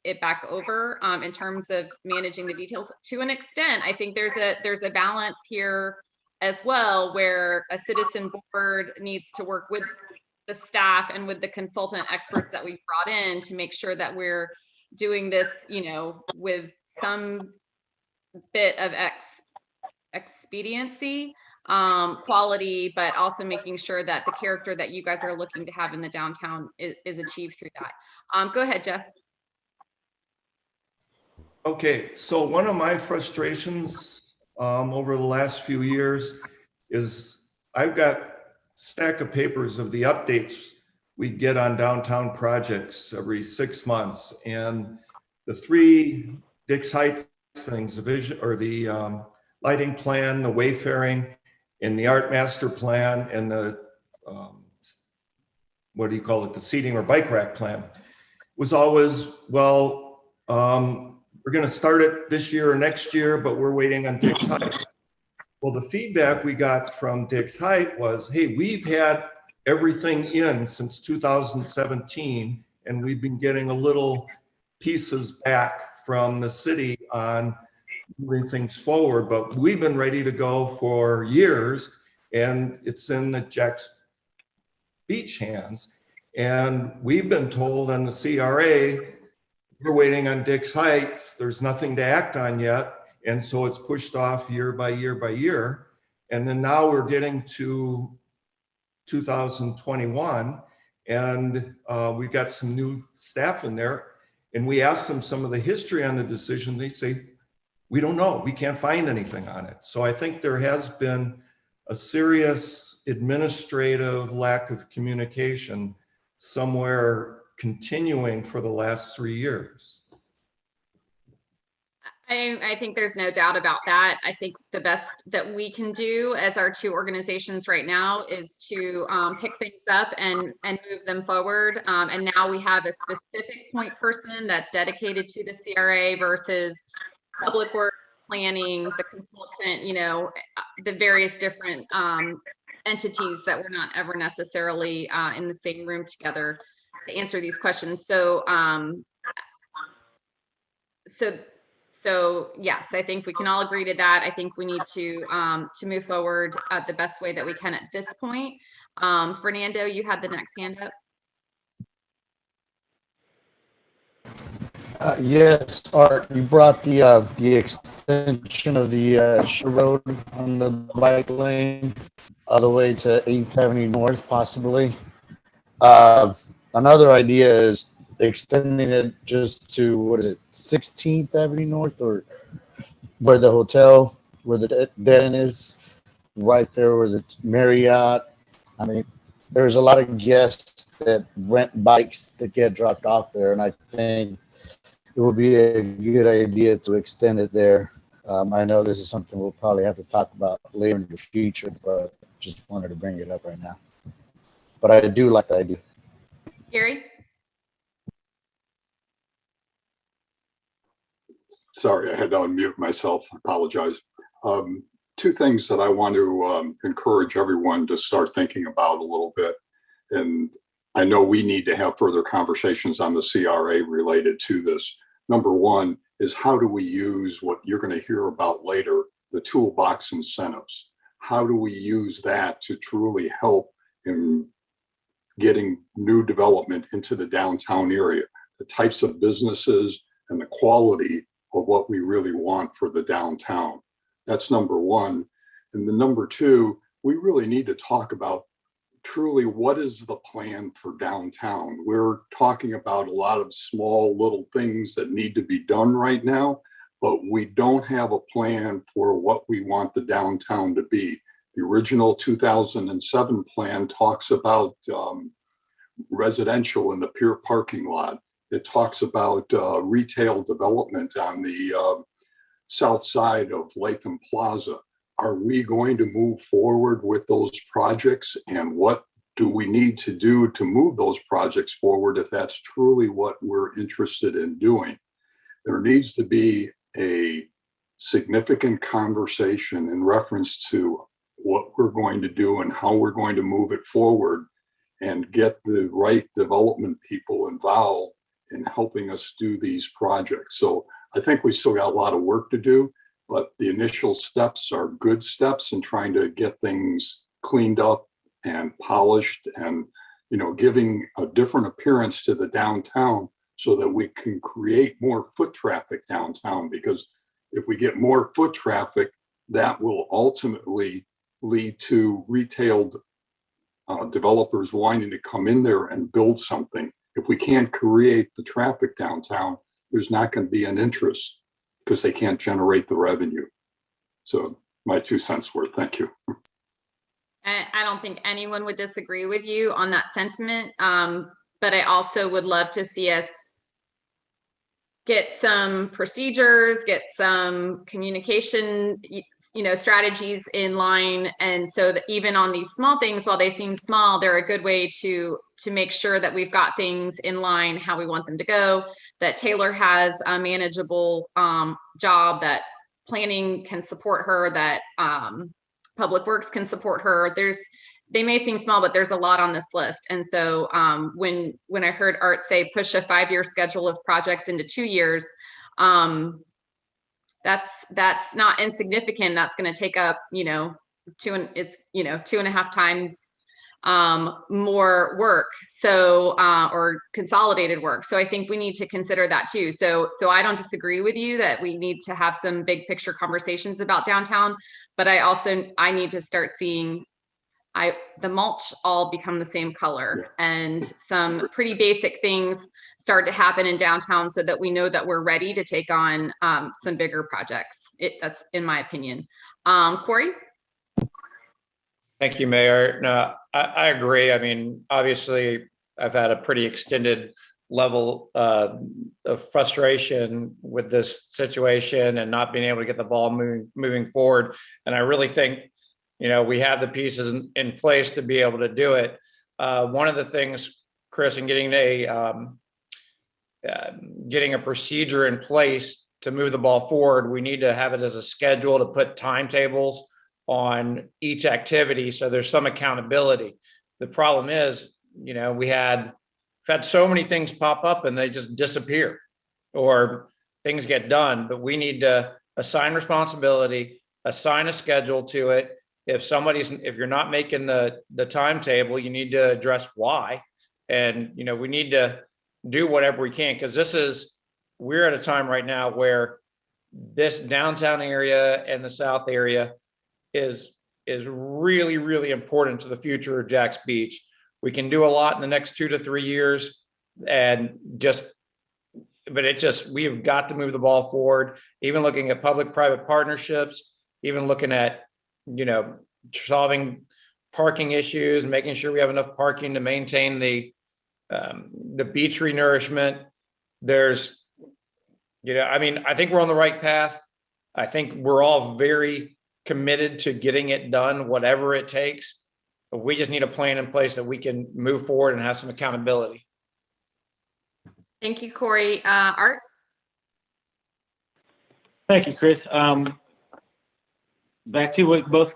it back over in terms of managing the details. To an extent, I think there's a balance here as well, where a citizen board needs to work with the staff and with the consultant experts that we've brought in to make sure that we're doing this, with some bit of expediency, quality, but also making sure that the character that you guys are looking to have in the downtown is achieved through that. Go ahead, Jeff. Okay, so one of my frustrations over the last few years is I've got a stack of papers of the updates we get on downtown projects every 6 months, and the 3 Dix Heights things, the vision or the lighting plan, the wayfaring, and the art master plan, and the what do you call it, the seating or bike rack plan, was always, well, we're going to start it this year or next year, but we're waiting on Dix Height. Well, the feedback we got from Dix Height was, hey, we've had everything in since 2017, and we've been getting a little pieces back from the city on moving things forward, but we've been ready to go for years, and it's in the Jack's Beach hands. And we've been told on the CRA, we're waiting on Dix Heights. There's nothing to act on yet. And so it's pushed off year by year by year. And then now we're getting to 2021, and we've got some new staff in there. And we asked them some of the history on the decision. They say, we don't know. We can't find anything on it. So I think there has been a serious administrative lack of communication somewhere continuing for the last 3 years. I think there's no doubt about that. I think the best that we can do as our 2 organizations right now is to pick things up and move them forward. And now we have a specific point person that's dedicated to the CRA versus public works, planning, the consultant, you know, the various different entities that we're not ever necessarily in the same room together to answer these questions. So yes, I think we can all agree to that. I think we need to move forward the best way that we can at this point. Fernando, you had the next hand up. Yes, Art, you brought the extension of the road on the bike lane all the way to 8th Avenue North, possibly. Another idea is extending it just to, what is it, 16th Avenue North, or where the hotel, where the dead end is, right there where the Marriott. I mean, there's a lot of guests that rent bikes that get dropped off there, and I think it would be a good idea to extend it there. I know this is something we'll probably have to talk about later in the future, but just wanted to bring it up right now. But I do like the idea. Gary? Sorry, I had to unmute myself. I apologize. 2 things that I want to encourage everyone to start thinking about a little bit. And I know we need to have further conversations on the CRA related to this. Number 1 is, how do we use what you're going to hear about later, the toolbox incentives? How do we use that to truly help in getting new development into the downtown area, the types of businesses and the quality of what we really want for the downtown? That's number 1. And the number 2, we really need to talk about truly what is the plan for downtown. We're talking about a lot of small little things that need to be done right now, but we don't have a plan for what we want the downtown to be. The original 2007 plan talks about residential in the pier parking lot. It talks about retail development on the south side of Latham Plaza. Are we going to move forward with those projects? And what do we need to do to move those projects forward if that's truly what we're interested in doing? There needs to be a significant conversation in reference to what we're going to do and how we're going to move it forward, and get the right development people involved in helping us do these projects. So I think we still got a lot of work to do, but the initial steps are good steps in trying to get things cleaned up and polished, and, you know, giving a different appearance to the downtown so that we can create more foot traffic downtown. Because if we get more foot traffic, that will ultimately lead to retailed developers wanting to come in there and build something. If we can't create the traffic downtown, there's not going to be an interest because they can't generate the revenue. So my 2 cents worth. Thank you. And I don't think anyone would disagree with you on that sentiment. But I also would love to see us get some procedures, get some communication, strategies in line. And so that even on these small things, while they seem small, they're a good way to make sure that we've got things in line, how we want them to go, that Taylor has a manageable job, that planning can support her, that Public Works can support her. They may seem small, but there's a lot on this list. And so when I heard Art say push a 5-year schedule of projects into 2 years, that's not insignificant. That's going to take up, 2.5 times more work. So, or consolidated work. So I think we need to consider that too. So I don't disagree with you that we need to have some big picture conversations about downtown, but I need to start seeing the mulch all become the same color, and some pretty basic things start to happen in downtown so that we know that we're ready to take on some bigger projects. That's in my opinion. Corey? Thank you, Mayor. No, I agree. I mean, obviously, I've had a pretty extended level of frustration with this situation and not being able to get the ball moving forward. And I really think, we have the pieces in place to be able to do it. One of the things, Chris, in getting a procedure in place to move the ball forward, we need to have it as a schedule to put timetables on each activity so there's some accountability. The problem is, we've had so many things pop up and they just disappear, or things get done, but we need to assign responsibility, assign a schedule to it. If you're not making the timetable, you need to address why. And, we need to do whatever we can, because we're at a time right now where this downtown area and the South area is really, really important to the future of Jack's Beach. We can do a lot in the next 2 to 3 years, we've got to move the ball forward, even looking at public-private partnerships, even looking at, solving parking issues, making sure we have enough parking to maintain the beach renourishment. I think we're on the right path. I think we're all very committed to getting it done, whatever it takes. But we just need a plan in place that we can move forward and have some accountability. Thank you, Corey. Art? Thank you, Chris. Back to what both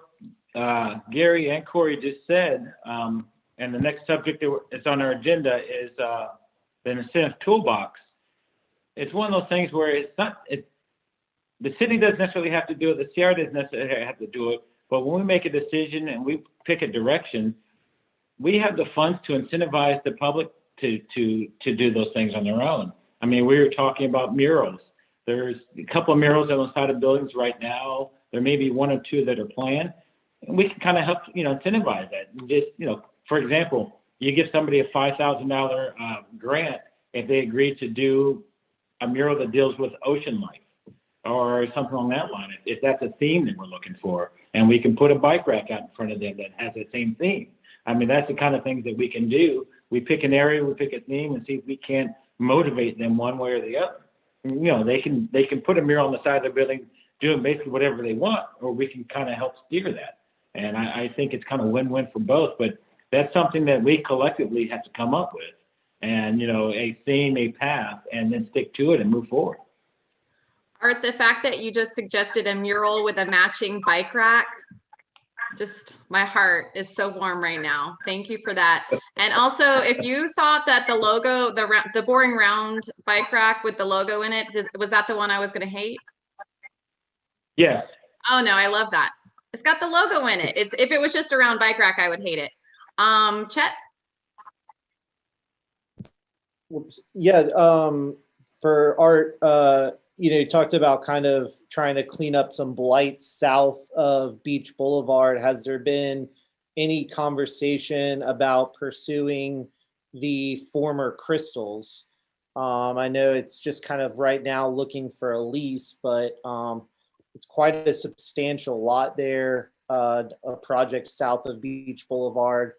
Gary and Corey just said, and the next subject that's on our agenda is the incentive toolbox. It's one of those things where the city doesn't necessarily have to do it, the CR doesn't necessarily have to do it, but when we make a decision and we pick a direction, we have the funds to incentivize the public to do those things on their own. I mean, we were talking about murals. There's a couple of murals on the side of buildings right now. There may be 1 or 2 that are planned. And we can kind of help, incentivize that. And just, for example, you give somebody a $5,000 grant if they agree to do a mural that deals with ocean life or something along that line. If that's a theme that we're looking for, and we can put a bike rack out in front of them that has the same theme. I mean, that's the kind of things that we can do. We pick an area, we pick a theme, and see if we can't motivate them one way or the other. They can put a mural on the side of the building, doing basically whatever they want, or we can kind of help steer that. And I think it's kind of win-win for both, but that's something that we collectively have to come up with. And, a theme, a path, and then stick to it and move forward. Art, the fact that you just suggested a mural with a matching bike rack, just my heart is so warm right now. Thank you for that. And also, if you thought that the logo, the boring round bike rack with the logo in it, was that the one I was going to hate? Yes. Oh no, I love that. It's got the logo in it. If it was just a round bike rack, I would hate it. Chet? Whoops. Yeah, for Art, you talked about kind of trying to clean up some blights south of Beach Boulevard. Has there been any conversation about pursuing the former Crystals? I know it's just kind of right now looking for a lease, but it's quite a substantial lot there, a project south of Beach Boulevard.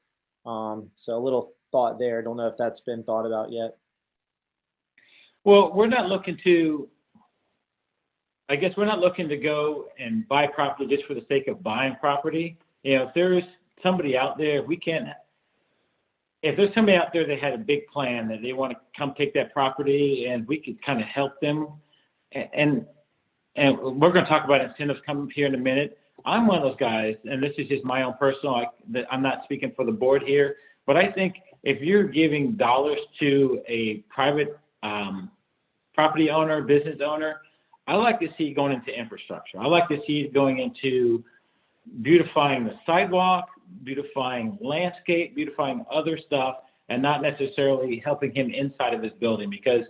So a little thought there. I don't know if that's been thought about yet. Well, we're not looking to, I guess we're not looking to go and buy property just for the sake of buying property. If there's somebody out there, if there's somebody out there that had a big plan that they want to come take that property and we could kind of help them, and we're going to talk about incentives coming up here in a minute. I'm one of those guys, and this is just my own personal, I'm not speaking for the board here, but I think if you're giving dollars to a private property owner, business owner, I like to see it going into infrastructure. I like to see it going into beautifying the sidewalk, beautifying landscape, beautifying other stuff, and not necessarily helping him inside of his building. Because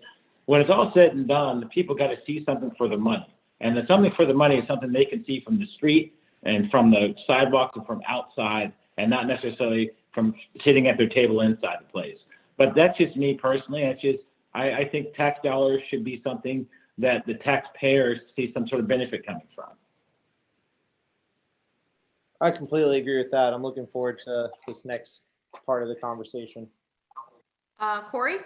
when it's all said and done, the people got to see something for the money. And the something for the money is something they can see from the street and from the sidewalks and from outside, and not necessarily from sitting at their table inside the place. But that's just me personally. It's just, I think tax dollars should be something that the taxpayers see some sort of benefit coming from. I completely agree with that. I'm looking forward to this next part of the conversation. Corey?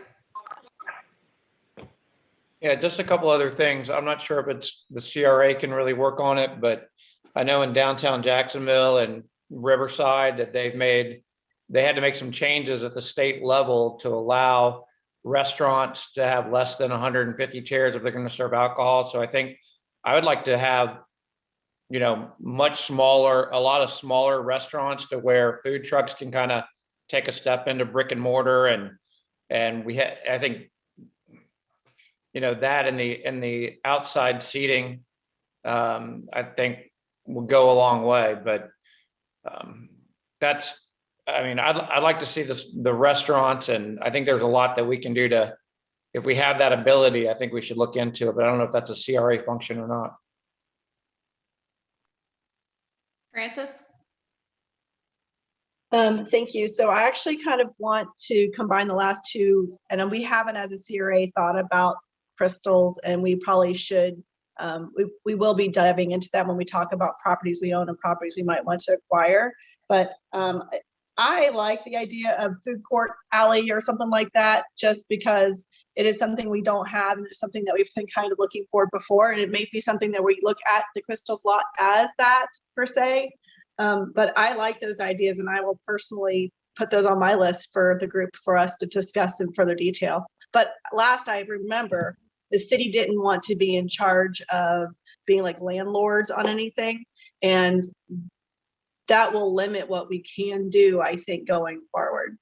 Yeah, just a couple other things. I'm not sure if it's the CRA can really work on it, but I know in downtown Jacksonville and Riverside that they had to make some changes at the state level to allow restaurants to have less than 150 chairs if they're going to serve alcohol. So I think I would like to have, much smaller, a lot of smaller restaurants to where food trucks can kind of take a step into brick and mortar. And I think, that in the outside seating, I think will go a long way, but I'd like to see the restaurants, and I think there's a lot that we can do if we have that ability, I think we should look into it, but I don't know if that's a CRA function or not. Francis? Thank you. So I actually kind of want to combine the last two, and we haven't as a CRA thought about crystals, and we probably should. We will be diving into that when we talk about properties we own and properties we might want to acquire. But I like the idea of food court alley or something like that, just because it is something we don't have, and it's something that we've been kind of looking for before. And it may be something that we look at the Crystals lot as that per se. But I like those ideas, and I will personally put those on my list for the group for us to discuss in further detail. But last I remember, the city didn't want to be in charge of being like landlords on anything. And that will limit what we can do, I think, going forward.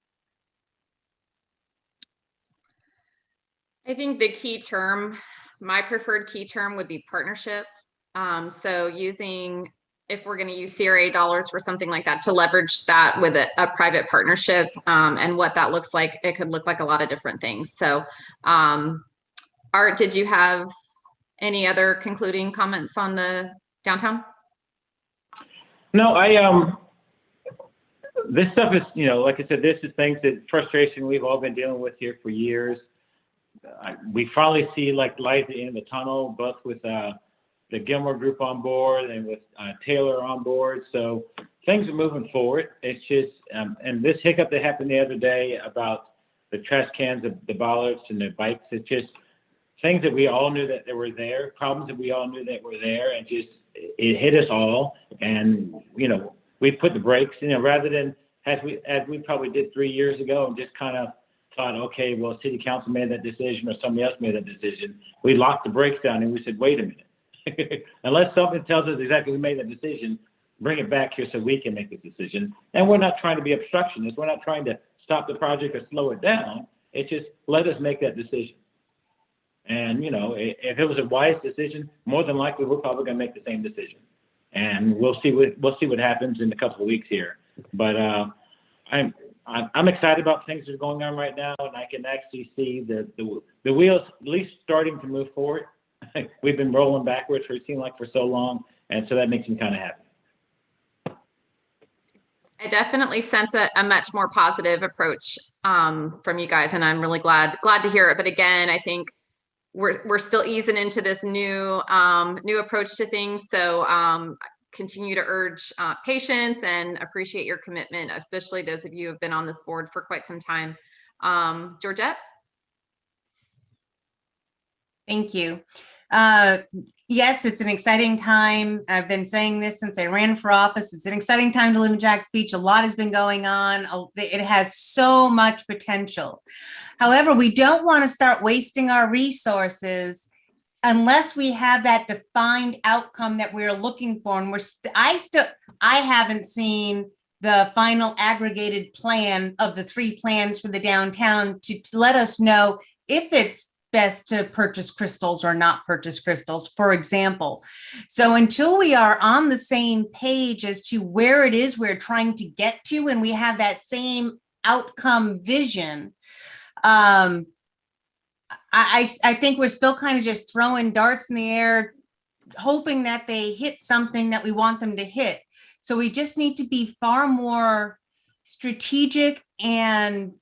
I think the key term, my preferred key term would be partnership. So if we're going to use CRA dollars for something like that, to leverage that with a private partnership, and what that looks like, it could look like a lot of different things. So Art, did you have any other concluding comments on the downtown? No, this stuff is, like I said, this is things that frustration we've all been dealing with here for years. We finally see like light at the end of the tunnel, both with the Gilmore Group on board and with Taylor on board. So things are moving forward. It's just, and this hiccup that happened the other day about the trash cans, the bollards and the bikes, it's just things that we all knew that they were there, problems that we all knew that were there, and just, it hit us all. And, we put the brakes, rather than as we probably did 3 years ago, and just kind of thought, okay, well, city council made that decision or somebody else made that decision. We locked the brakes down and we said, wait a minute. Unless something tells us exactly who made that decision, bring it back here so we can make the decision. And we're not trying to be obstructionists. We're not trying to stop the project or slow it down. It's just let us make that decision. And, if it was a wise decision, more than likely we're probably going to make the same decision. And we'll see what happens in a couple of weeks here. But I'm excited about things that are going on right now, and I can actually see the wheels at least starting to move forward. we've been rolling backwards for it seemed like for so long, and so that makes me kind of happy. I definitely sense a much more positive approach from you guys, and I'm really glad to hear it. But again, I think we're still easing into this new approach to things. So continue to urge patience and appreciate your commitment, especially those of you who have been on this board for quite some time. Georgette? Thank you. Yes, it's an exciting time. I've been saying this since I ran for office. It's an exciting time to live in Jack's Beach. A lot has been going on. It has so much potential. However, we don't want to start wasting our resources unless we have that defined outcome that we're looking for. And I haven't seen the final aggregated plan of the 3 plans for the downtown to let us know if it's best to purchase crystals or not purchase crystals, for example. So until we are on the same page as to where it is we're trying to get to, and we have that same outcome vision, I think we're still kind of just throwing darts in the air, hoping that they hit something that we want them to hit. So we just need to be far more strategic and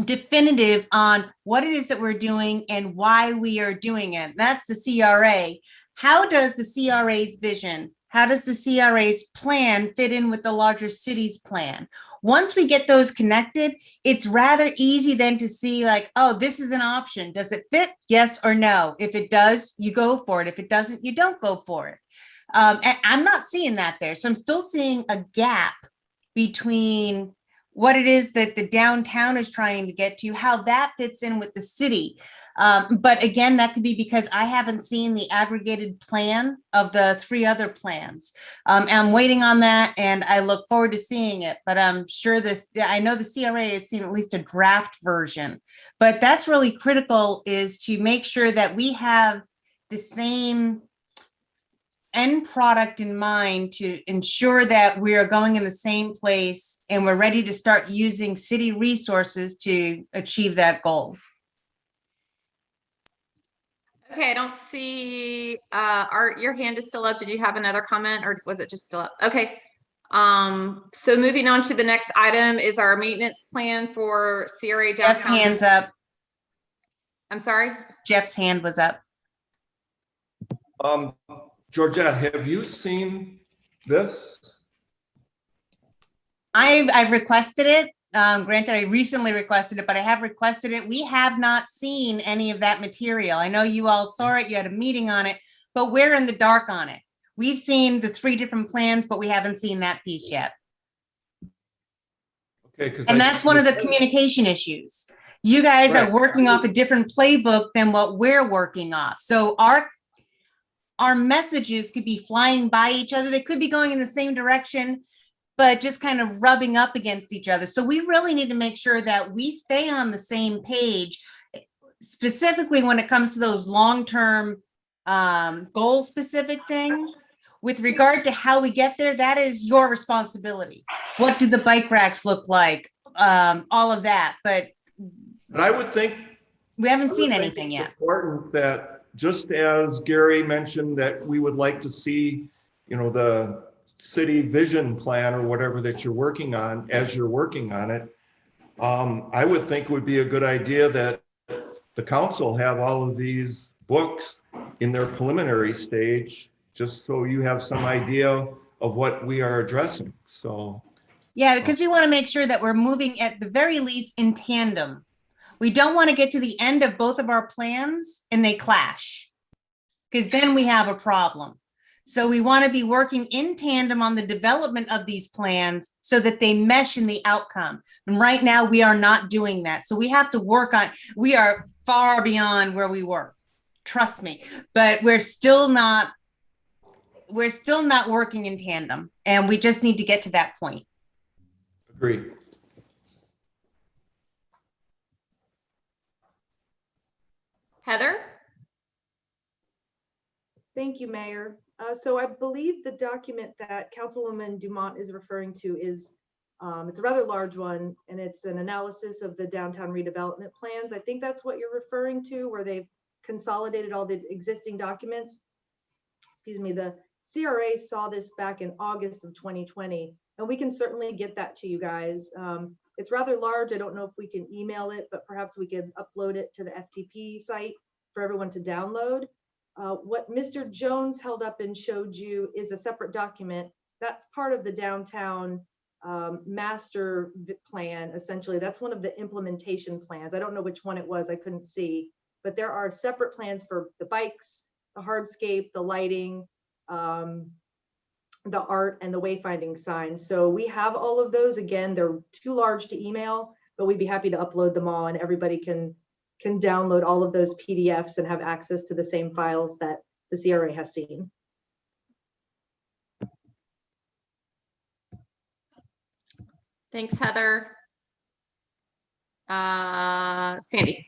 definitive on what it is that we're doing and why we are doing it. That's the CRA. How does the CRA's vision, how does the CRA's plan fit in with the larger city's plan? Once we get those connected, it's rather easy then to see like, oh, this is an option. Does it fit? Yes or no? If it does, you go for it. If it doesn't, you don't go for it. And I'm not seeing that there. So I'm still seeing a gap between what it is that the downtown is trying to get to, how that fits in with the city. But again, that could be because I haven't seen the aggregated plan of the 3 other plans. I'm waiting on that and I look forward to seeing it, but I'm sure I know the CRA has seen at least a draft version, but that's really critical, is to make sure that we have the same end product in mind to ensure that we are going in the same place and we're ready to start using city resources to achieve that goal. Okay, I don't see Art, your hand is still up. Did you have another comment or was it just still up? Okay. So moving on to the next item is our maintenance plan for CRA downtown. Jeff's hand's up. I'm sorry? Jeff's hand was up. Georgette, have you seen this? I've requested it. Granted, I recently requested it, but I have requested it. We have not seen any of that material. I know you all saw it. You had a meeting on it, but we're in the dark on it. We've seen the 3 different plans, but we haven't seen that piece yet. Okay, and that's one of the communication issues. You guys are working off a different playbook than what we're working off. So our messages could be flying by each other. They could be going in the same direction, but just kind of rubbing up against each other. So we really need to make sure that we stay on the same page, specifically when it comes to those long-term goal-specific things. With regard to how we get there, that is your responsibility. What do the bike racks look like? All of that, but I would think we haven't seen anything yet. Important that, just as Gary mentioned, that we would like to see, the city vision plan or whatever that you're working on as you're working on it. I would think it would be a good idea that the council have all of these books in their preliminary stage, just so you have some idea of what we are addressing. So. Yeah, because we want to make sure that we're moving at the very least in tandem. We don't want to get to the end of both of our plans and they clash, because then we have a problem. So we want to be working in tandem on the development of these plans so that they mesh in the outcome. And right now we are not doing that. So we have to work on, we are far beyond where we were, trust me, but we're still not working in tandem, and we just need to get to that point. Agreed. Heather? Thank you, Mayor. So I believe the document that Councilwoman Dumont is referring to is, it's a rather large one, and it's an analysis of the downtown redevelopment plans. I think that's what you're referring to, where they've consolidated all the existing documents. Excuse me, the CRA saw this back in August of 2020, and we can certainly get that to you guys. It's rather large. I don't know if we can email it, but perhaps we could upload it to the FTP site for everyone to download. What Mr. Jones held up and showed you is a separate document. That's part of the downtown master plan, essentially. That's one of the implementation plans. I don't know which one it was, I couldn't see, but there are separate plans for the bikes, the hardscape, the lighting, the art, and the wayfinding signs. So we have all of those. Again, they're too large to email, but we'd be happy to upload them all, and everybody can download all of those PDFs and have access to the same files that the CRA has seen. Thanks, Heather. Sandy.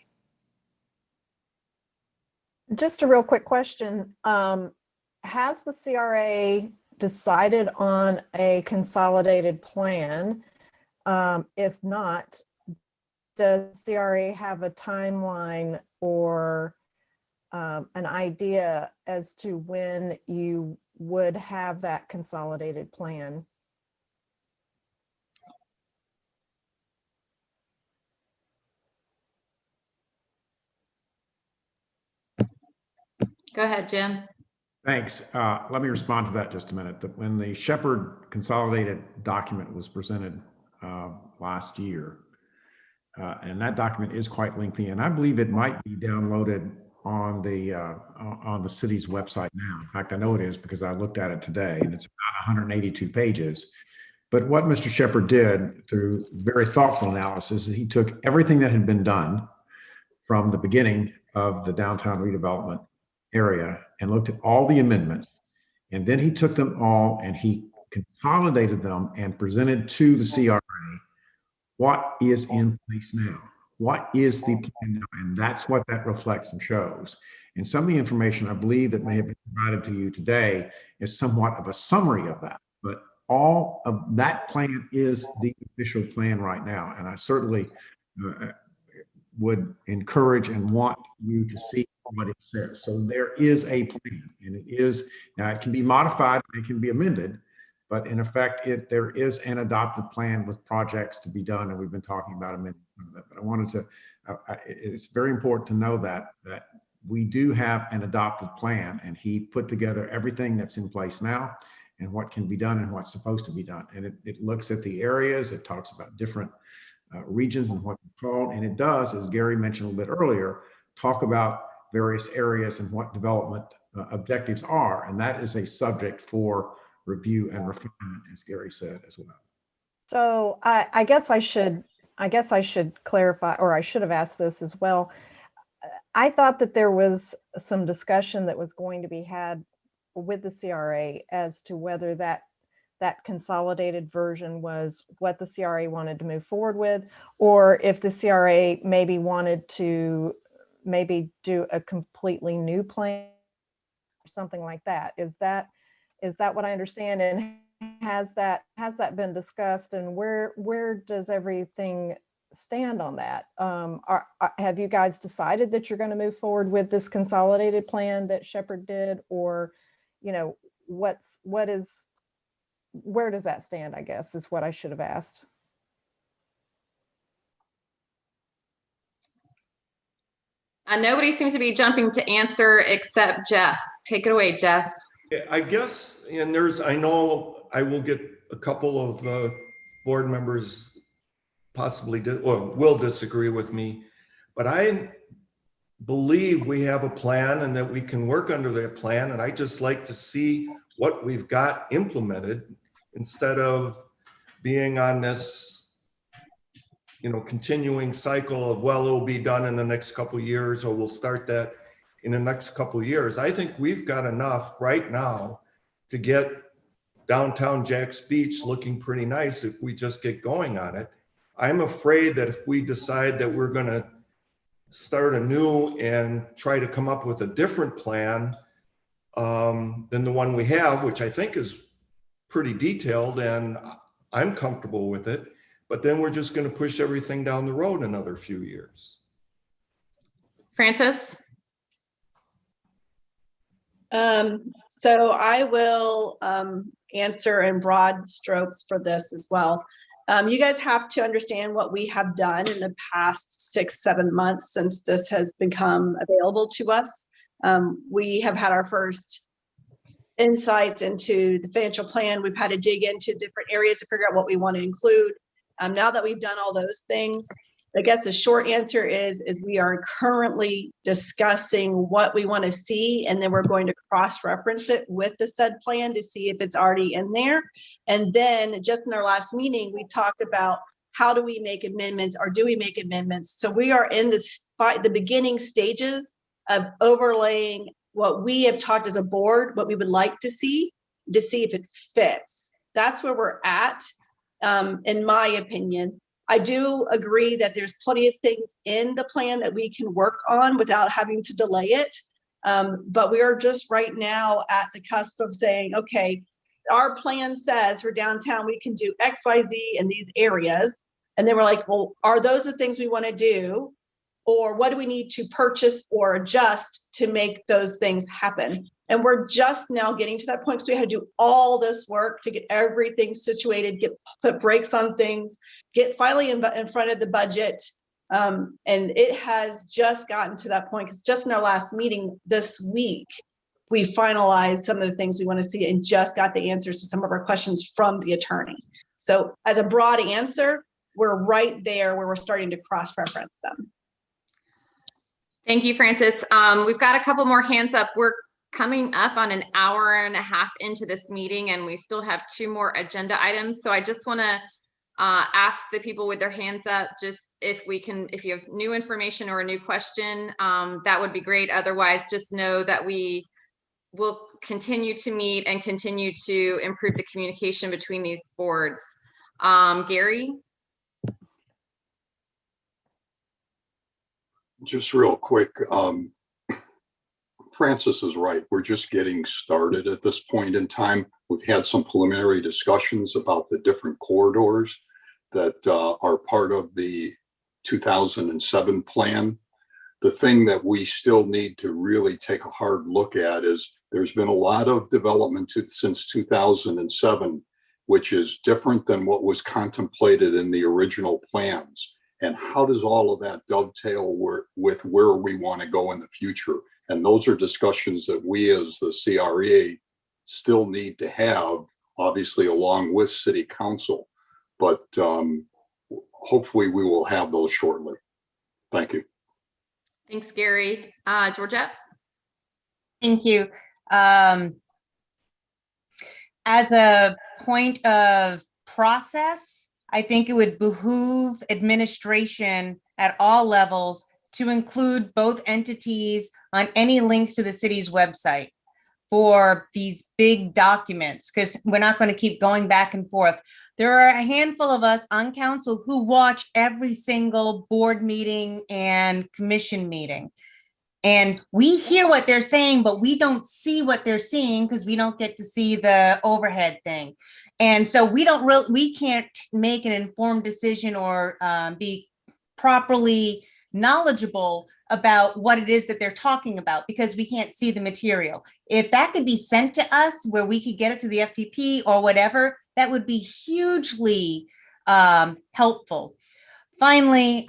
Just a real quick question. Has the CRA decided on a consolidated plan? If not, does CRA have a timeline or an idea as to when you would have that consolidated plan? Go ahead, Jim. Thanks. Let me respond to that just a minute. When the Shepherd consolidated document was presented last year, and that document is quite lengthy, and I believe it might be downloaded on the city's website now. In fact, I know it is because I looked at it today, and it's about 182 pages. But what Mr. Shepherd did through very thoughtful analysis is he took everything that had been done from the beginning of the downtown redevelopment area and looked at all the amendments, and then he took them all and he consolidated them and presented to the CRA what is in place now, what is the plan now, and that's what that reflects and shows. And some of the information I believe that may have been provided to you today is somewhat of a summary of that, but all of that plan is the official plan right now, and I certainly would encourage and want you to see what it says. So there is a plan, and it is, now it can be modified, it can be amended, but in effect, there is an adopted plan with projects to be done, and we've been talking about amending some of that. But I wanted to, it's very important to know that we do have an adopted plan, and he put together everything that's in place now and what can be done and what's supposed to be done. And it looks at the areas, it talks about different regions and what they're called, and it does, as Gary mentioned a little bit earlier, talk about various areas and what development objectives are, and that is a subject for review and refinement, as Gary said as well. So I guess I should clarify, or I should have asked this as well. I thought that there was some discussion that was going to be had with the CRA as to whether that consolidated version was what the CRA wanted to move forward with, or if the CRA maybe wanted to do a completely new plan or something like that. Is that what I understand? And has that been discussed, and where does everything stand on that? Have you guys decided that you're going to move forward with this consolidated plan that Shepherd did, or where does that stand, I guess, is what I should have asked. Nobody seems to be jumping to answer except Jeff. Take it away, Jeff. I guess, and I know I will get a couple of board members possibly will disagree with me, but I believe we have a plan and that we can work under that plan. And I just like to see what we've got implemented instead of being on this, continuing cycle of, well, it'll be done in the next couple of years, or we'll start that in the next couple of years. I think we've got enough right now to get downtown Jack's Beach looking pretty nice if we just get going on it. I'm afraid that if we decide that we're going to start anew and try to come up with a different plan than the one we have, which I think is pretty detailed and I'm comfortable with it, but then we're just going to push everything down the road another few years. Francis? So I will answer in broad strokes for this as well. You guys have to understand what we have done in the past 6-7 months since this has become available to us. We have had our first insights into the financial plan. We've had to dig into different areas to figure out what we want to include. Now that we've done all those things, I guess the short answer is we are currently discussing what we want to see, and then we're going to cross-reference it with the said plan to see if it's already in there. And then just in our last meeting, we talked about how do we make amendments, or do we make amendments? So we are in the beginning stages of overlaying what we have talked as a board, what we would like to see if it fits. That's where we're at, in my opinion. I do agree that there's plenty of things in the plan that we can work on without having to delay it. But we are just right now at the cusp of saying, okay, our plan says for downtown, we can do X, Y, Z in these areas. And then we're like, well, are those the things we want to do? Or what do we need to purchase or adjust to make those things happen? And we're just now getting to that point because we had to do all this work to get everything situated, put brakes on things, get finally in front of the budget. And it has just gotten to that point because just in our last meeting this week, we finalized some of the things we want to see and just got the answers to some of our questions from the attorney. So as a broad answer, we're right there where we're starting to cross-reference them. Thank you, Francis. We've got a couple more hands up. We're coming up on an hour and a half into this meeting, and we still have 2 more agenda items. So I just want to ask the people with their hands up, just if you have new information or a new question, that would be great. Otherwise, just know that we will continue to meet and continue to improve the communication between these boards. Gary? Just real quick, Francis is right. We're just getting started at this point in time. We've had some preliminary discussions about the different corridors that are part of the 2007 plan. The thing that we still need to really take a hard look at is there's been a lot of development since 2007, which is different than what was contemplated in the original plans. And how does all of that dovetail with where we want to go in the future? And those are discussions that we as the CRA still need to have, obviously along with City Council. But hopefully we will have those shortly. Thank you. Thanks, Gary. Georgette? Thank you. As a point of process, I think it would behoove administration at all levels to include both entities on any links to the city's website for these big documents, because we're not going to keep going back and forth. There are a handful of us on council who watch every single board meeting and commission meeting. And we hear what they're saying, but we don't see what they're seeing because we don't get to see the overhead thing. And so we can't make an informed decision or be properly knowledgeable about what it is that they're talking about because we can't see the material. If that could be sent to us where we could get it to the FTP or whatever, that would be hugely helpful. Finally,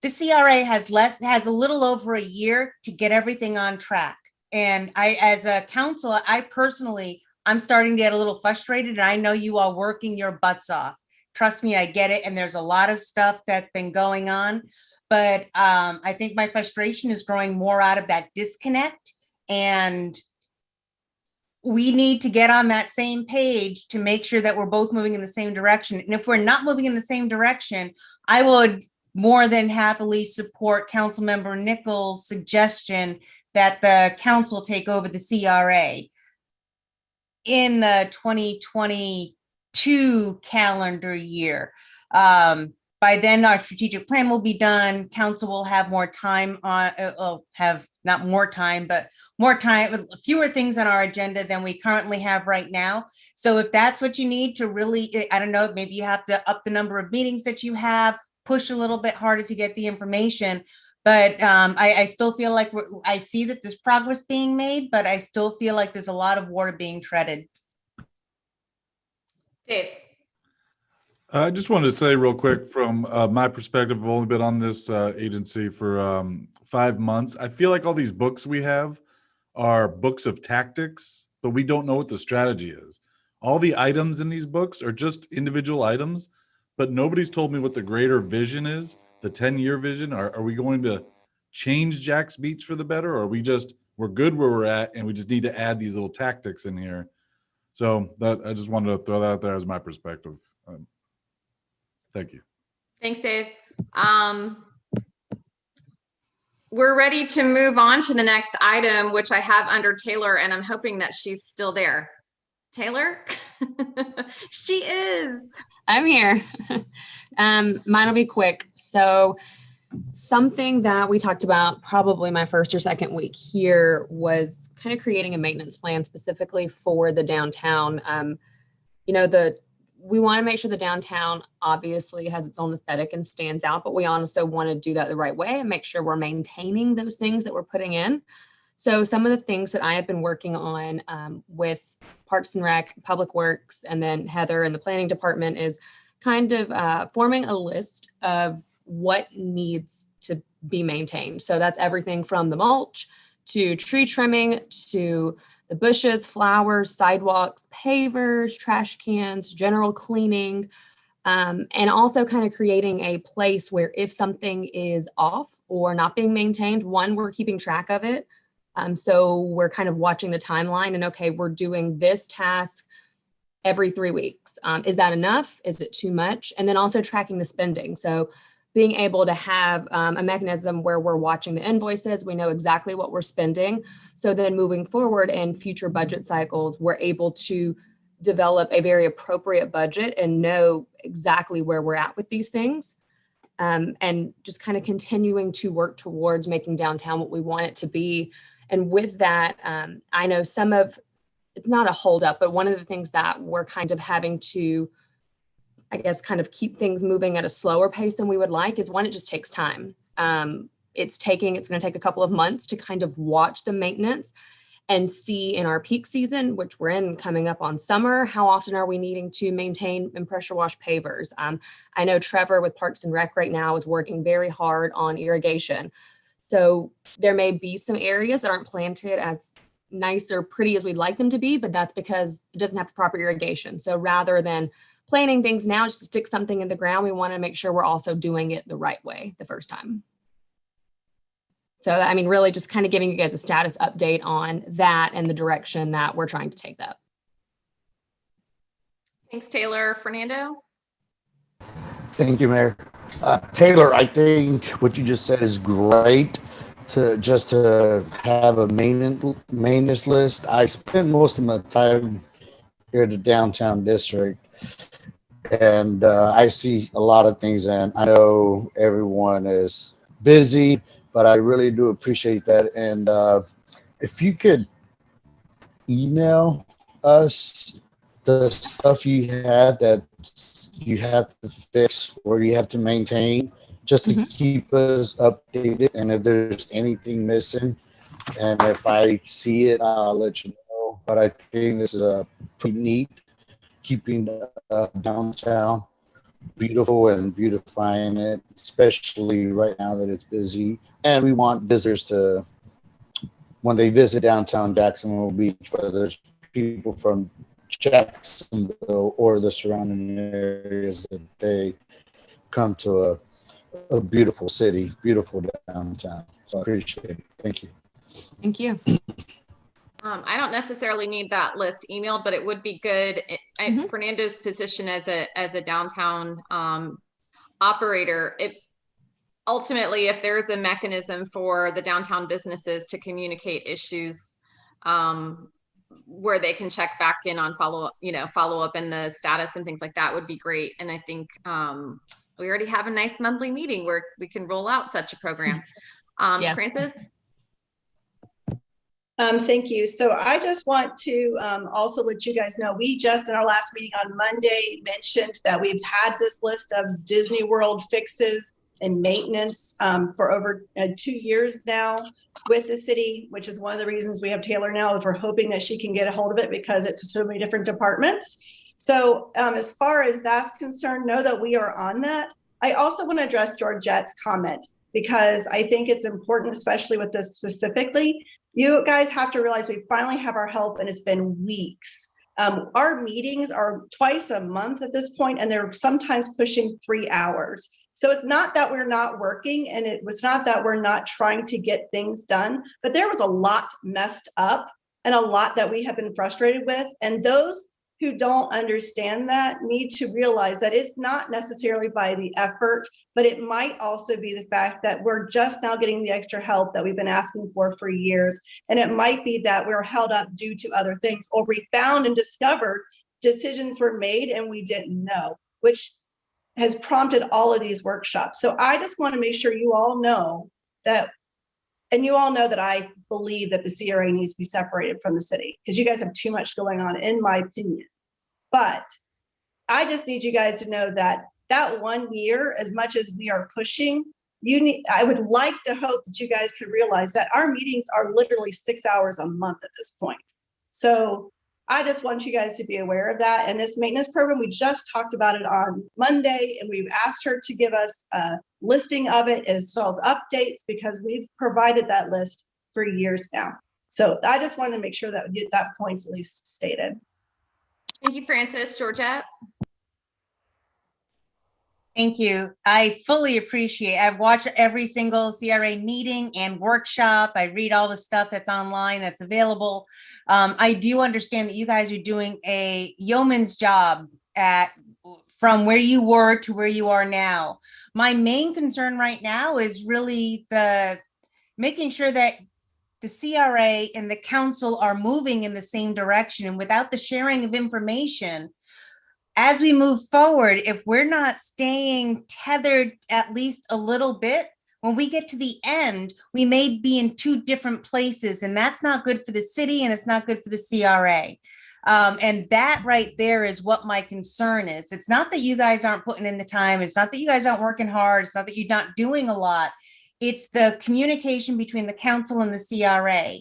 the CRA has a little over a year to get everything on track. And as a council, I'm starting to get a little frustrated, and I know you are working your butts off. Trust me, I get it. And there's a lot of stuff that's been going on, but I think my frustration is growing more out of that disconnect, and we need to get on that same page to make sure that we're both moving in the same direction. And if we're not moving in the same direction, I would more than happily support Councilmember Nichols' suggestion that the council take over the CRA in the 2022 calendar year. By then, our strategic plan will be done. Council will have more time with fewer things on our agenda than we currently have right now. So if that's what you need to really, I don't know, maybe you have to up the number of meetings that you have, push a little bit harder to get the information. But I still feel like I see that there's progress being made, but I still feel like there's a lot of water being treaded. Dave. I just wanted to say real quick from my perspective, I've only been on this agency for 5 months. I feel like all these books we have are books of tactics, but we don't know what the strategy is. All the items in these books are just individual items, but nobody's told me what the greater vision is, the 10-year vision. Are we going to change Jack's Beach for the better, or are we're good where we're at and we just need to add these little tactics in here? So that I just wanted to throw that out there as my perspective. Thank you. Thanks, Dave. We're ready to move on to the next item, which I have under Taylor, and I'm hoping that she's still there. Taylor? She is. I'm here. Mine will be quick. So something that we talked about probably my first or second week here was kind of creating a maintenance plan specifically for the downtown. We want to make sure the downtown obviously has its own aesthetic and stands out, but we also want to do that the right way and make sure we're maintaining those things that we're putting in. So some of the things that I have been working on with Parks and Rec, Public Works, and then Heather and the planning department is kind of forming a list of what needs to be maintained. So that's everything from the mulch to tree trimming to the bushes, flowers, sidewalks, pavers, trash cans, general cleaning, and also kind of creating a place where if something is off or not being maintained, one, we're keeping track of it. So we're kind of watching the timeline and, okay, we're doing this task every 3 weeks. Is that enough? Is it too much? And then also tracking the spending. So being able to have a mechanism where we're watching the invoices, we know exactly what we're spending. So then moving forward in future budget cycles, we're able to develop a very appropriate budget and know exactly where we're at with these things. And just kind of continuing to work towards making downtown what we want it to be. And with that, I know it's not a holdup, but one of the things that we're kind of having to, I guess, kind of keep things moving at a slower pace than we would like is one, it just takes time. It's going to take a couple of months to kind of watch the maintenance and see in our peak season, which we're in coming up on summer, how often are we needing to maintain and pressure wash pavers? I know Trevor with Parks and Rec right now is working very hard on irrigation. So there may be some areas that aren't planted as nice or pretty as we'd like them to be, but that's because it doesn't have the proper irrigation. So rather than planting things now just to stick something in the ground, we want to make sure we're also doing it the right way the first time. So, I mean, really just kind of giving you guys a status update on that and the direction that we're trying to take that. Thanks, Taylor. Fernando? Thank you, Mayor. Taylor, I think what you just said is great to have a maintenance list. I spend most of my time here at the downtown district, and I see a lot of things, and I know everyone is busy, but I really do appreciate that. And if you could email us the stuff you have that you have to fix or you have to maintain, just to keep us updated, and if there's anything missing, and if I see it, I'll let you know. But I think this is pretty neat, keeping downtown beautiful and beautifying it, especially right now that it's busy. And we want visitors to, when they visit downtown Jacksonville Beach, whether it's people from Jacksonville or the surrounding areas, that they come to a beautiful city, beautiful downtown. So I appreciate it. Thank you. Thank you. I don't necessarily need that list emailed, but it would be good. Fernando's position as a downtown operator, ultimately, if there's a mechanism for the downtown businesses to communicate issues where they can check back in on follow up in the status and things like that would be great. And I think we already have a nice monthly meeting where we can roll out such a program. Yes. Francis? Thank you. So I just want to also let you guys know, we just in our last meeting on Monday mentioned that we've had this list of Disney World fixes and maintenance for over 2 years now with the city, which is one of the reasons we have Taylor now, is we're hoping that she can get a hold of it because it's so many different departments. So as far as that's concerned, know that we are on that. I also want to address Georgette's comment because I think it's important, especially with this specifically. You guys have to realize we finally have our help and it's been weeks. Our meetings are twice a month at this point, and they're sometimes pushing 3 hours. So it's not that we're not working, and it was not that we're not trying to get things done, but there was a lot messed up and a lot that we have been frustrated with. And those who don't understand that need to realize that it's not necessarily by the effort, but it might also be the fact that we're just now getting the extra help that we've been asking for years. And it might be that we're held up due to other things, or we found and discovered decisions were made and we didn't know, which has prompted all of these workshops. So I just want to make sure you all know that, and you all know that I believe that the CRA needs to be separated from the city because you guys have too much going on, in my opinion. But I just need you guys to know that that 1 year, as much as we are pushing, I would like to hope that you guys could realize that our meetings are literally 6 hours a month at this point. So I just want you guys to be aware of that. And this maintenance program, we just talked about it on Monday, and we've asked her to give us a listing of it as well as updates because we've provided that list for years now. So I just wanted to make sure that that point's at least stated. Thank you, Francis. Georgette? Thank you. I fully appreciate. I've watched every single CRA meeting and workshop. I read all the stuff that's online that's available. I do understand that you guys are doing a yeoman's job from where you were to where you are now. My main concern right now is really making sure that the CRA and the council are moving in the same direction, and without the sharing of information, as we move forward, if we're not staying tethered at least a little bit, when we get to the end, we may be in two different places, and that's not good for the city and it's not good for the CRA. And that right there is what my concern is. It's not that you guys aren't putting in the time. It's not that you guys aren't working hard. It's not that you're not doing a lot. It's the communication between the council and the CRA.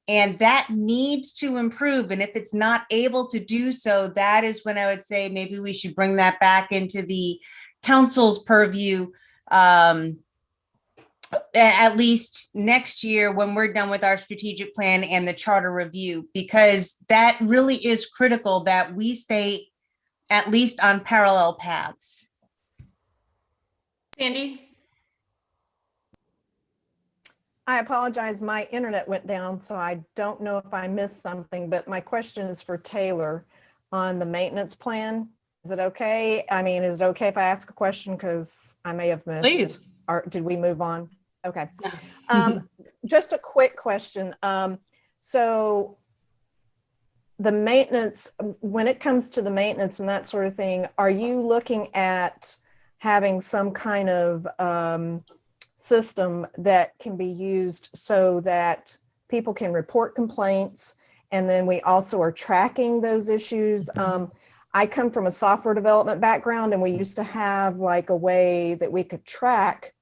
And that needs to improve. And if it's not able to do so, that is when I would say maybe we should bring that back into the council's purview, at least next year when we're done with our strategic plan and the charter review, because that really is critical that we stay at least on parallel paths. Sandy? I apologize, my internet went down, so I don't know if I missed something, but my question is for Taylor on the maintenance plan. Is it okay? I mean, is it okay if I ask a question? Because I may have missed. Please. Or did we move on? Okay. Just a quick question. So the maintenance, when it comes to the maintenance and that sort of thing, are you looking at having some kind of system that can be used so that people can report complaints, and then we also are tracking those issues? I come from a software development background, and we used to have like a way that we could track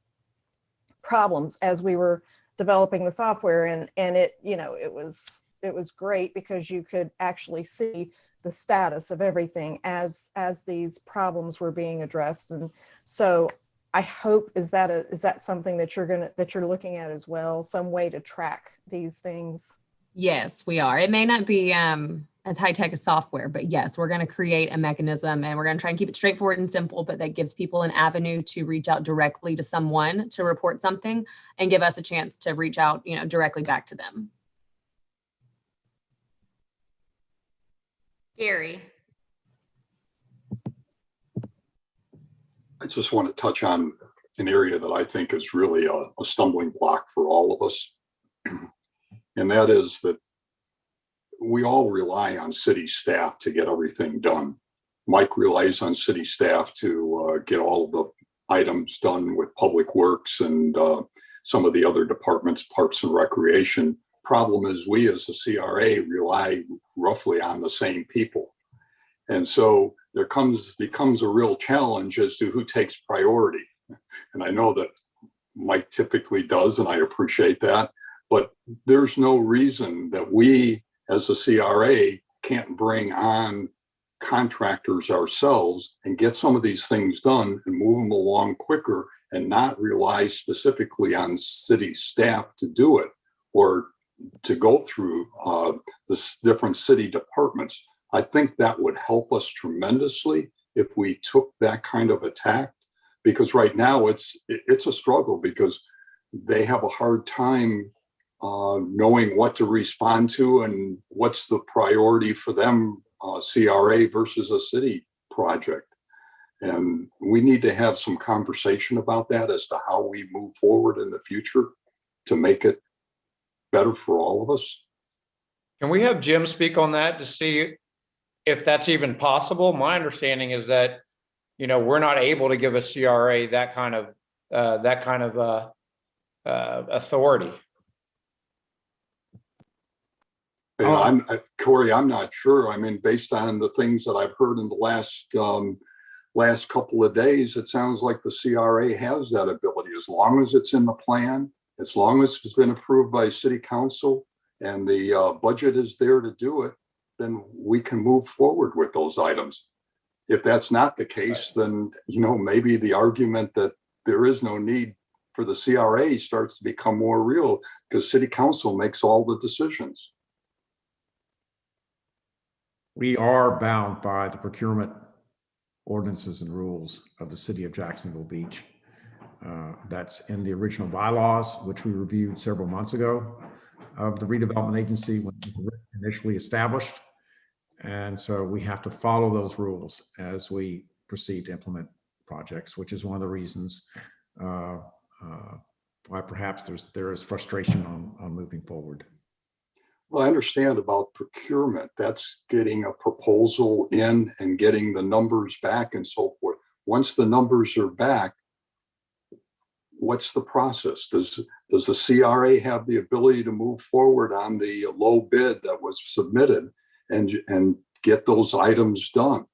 problems as we were developing the software, and it, you know, it was great because you could actually see the status of everything as these problems were being addressed. And so I hope, is that something that you're looking at as well, some way to track these things? Yes, we are. It may not be as high tech as software, but yes, we're going to create a mechanism, and we're going to try and keep it straightforward and simple, but that gives people an avenue to reach out directly to someone to report something and give us a chance to reach out, you know, directly back to them. Gary? I just want to touch on an area that I think is really a stumbling block for all of us. And that is that we all rely on city staff to get everything done. Mike relies on city staff to get all of the items done with Public Works and some of the other departments, Parks and Recreation. Problem is, we as a CRA rely roughly on the same people. And so there becomes a real challenge as to who takes priority. And I know that Mike typically does, and I appreciate that. But there's no reason that we, as a CRA, can't bring on contractors ourselves and get some of these things done and move them along quicker and not rely specifically on city staff to do it or to go through the different city departments. I think that would help us tremendously if we took that kind of attack, because right now it's a struggle because they have a hard time knowing what to respond to and what's the priority for them, CRA versus a city project. And we need to have some conversation about that as to how we move forward in the future to make it better for all of us. Can we have Jim speak on that to see if that's even possible? My understanding is that, you know, we're not able to give a CRA that kind of authority. Corey, I'm not sure. I mean, based on the things that I've heard in the last couple of days, it sounds like the CRA has that ability as long as it's in the plan, as long as it's been approved by city council and the budget is there to do it, then we can move forward with those items. If that's not the case, then, you know, maybe the argument that there is no need for the CRA starts to become more real because city council makes all the decisions. We are bound by the procurement ordinances and rules of the city of Jacksonville Beach. That's in the original bylaws, which we reviewed several months ago of the redevelopment agency when it was initially established. And so we have to follow those rules as we proceed to implement projects, which is one of the reasons why perhaps there is frustration on moving forward. Well, I understand about procurement. That's getting a proposal in and getting the numbers back and so forth. Once the numbers are back, what's the process? Does the CRA have the ability to move forward on the low bid that was submitted and get those items done?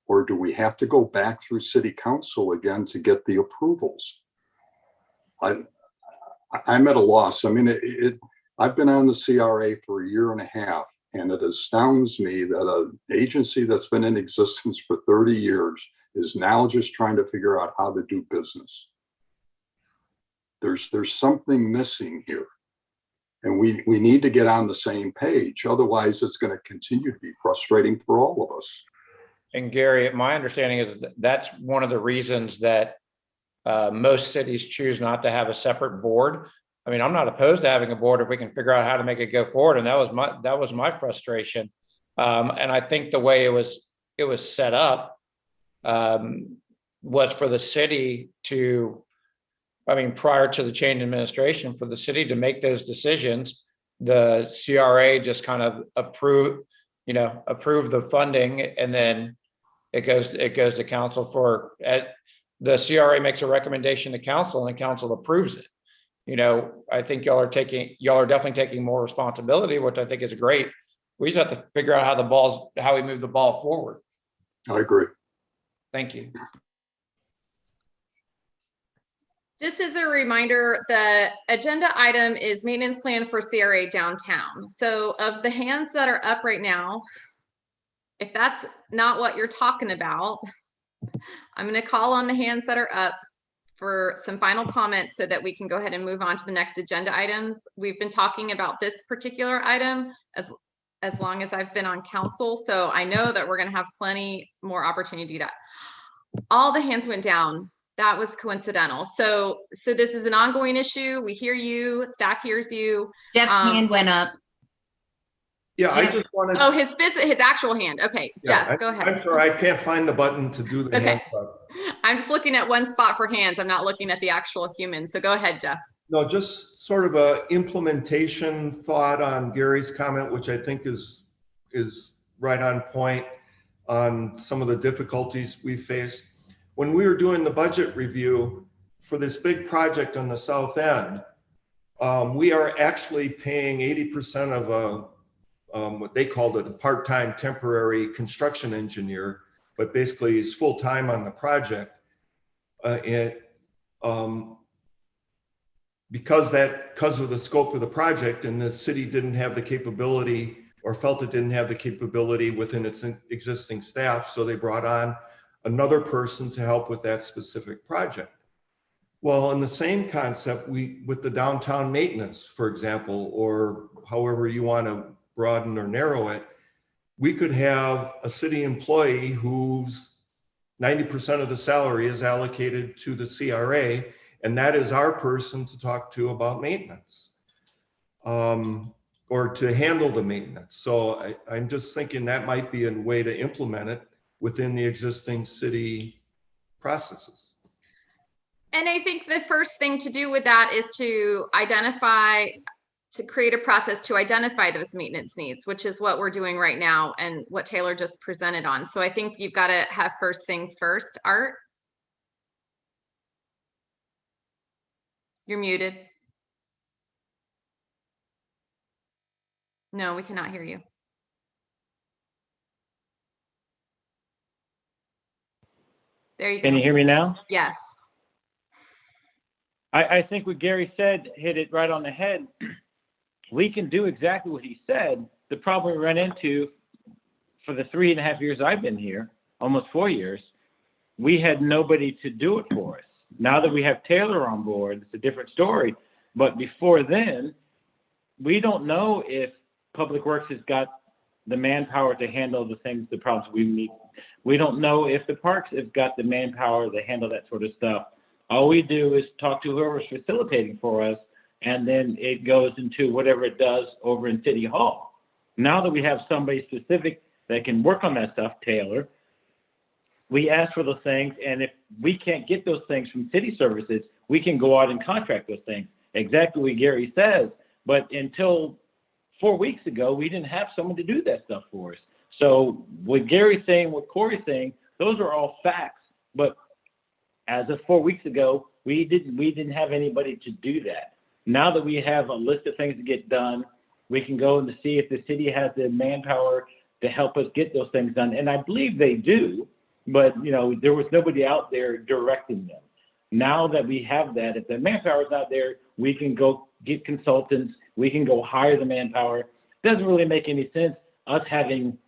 Or do we have to go back through city council again to get the approvals? I'm at a loss. I mean, I've been on the CRA for 1.5 years, and it astounds me that an agency that's been in existence for 30 years is now just trying to figure out how to do business. There's something missing here, and we need to get on the same page. Otherwise, it's going to continue to be frustrating for all of us. And Gary, my understanding is that's one of the reasons that most cities choose not to have a separate board. I mean, I'm not opposed to having a board if we can figure out how to make it go forward. And that was my frustration. And I think the way it was set up was for the city to, I mean, prior to the change in administration, for the city to make those decisions. The CRA just kind of approve the funding, and then it goes to council for the CRA makes a recommendation to council, and council approves it. You know, I think y'all are definitely taking more responsibility, which I think is great. We just have to figure out how we move the ball forward. I agree. Thank you. Just as a reminder, the agenda item is maintenance plan for CRA downtown. So of the hands that are up right now, if that's not what you're talking about, I'm going to call on the hands that are up for some final comments so that we can go ahead and move on to the next agenda items. We've been talking about this particular item as long as I've been on council. So I know that we're going to have plenty more opportunity to do that. All the hands went down. That was coincidental. So this is an ongoing issue. We hear you, staff hears you. Jeff's hand went up. Yeah, I just wanted. Oh, his actual hand. Okay, Yeah, Jeff, go ahead. I'm sorry, I can't find the button to do the hand up. I'm just looking at one spot for hands. I'm not looking at the actual human. So go ahead, Jeff. No, just sort of a implementation thought on Gary's comment, which I think is right on point on some of the difficulties we faced. When we were doing the budget review for this big project on the south end, we are actually paying 80% of what they called a part-time temporary construction engineer, but basically he's full-time on the project. because of the scope of the project, and the city didn't have the capability or felt it didn't have the capability within its existing staff, so they brought on another person to help with that specific project. Well, in the same concept, with the downtown maintenance, for example, or however you want to broaden or narrow it, we could have a city employee whose 90% of the salary is allocated to the CRA, and that is our person to talk to about maintenance, or to handle the maintenance. So I'm just thinking that might be a way to implement it within the existing city processes. And I think the first thing to do with that is to create a process to identify those maintenance needs, which is what we're doing right now and what Taylor just presented on. So I think you've got to have first things first. Art? You're muted. No, we cannot hear you. There you go. Can you hear me now? Yes. I think what Gary said hit it right on the head. We can do exactly what he said. The problem we run into for the 3.5 years I've been here, almost 4 years, we had nobody to do it for us. Now that we have Taylor on board, it's a different story. But before then, we don't know if Public Works has got the manpower to handle the things, the problems we need. We don't know if the parks have got the manpower to handle that sort of stuff. All we do is talk to whoever's facilitating for us, and then it goes into whatever it does over in City Hall. Now that we have somebody specific that can work on that stuff, Taylor, we ask for those things, and if we can't get those things from city services, we can go out and contract those things. Exactly what Gary says, but until 4 weeks ago, we didn't have someone to do that stuff for us. So what Gary's saying, what Corey's saying, those are all facts, but as of 4 weeks ago, we didn't have anybody to do that. Now that we have a list of things to get done, we can go and see if the city has the manpower to help us get those things done. And I believe they do, but there was nobody out there directing them. Now that we have that, if the manpower is out there, we can go get consultants, we can go hire the manpower. It doesn't really make any sense us having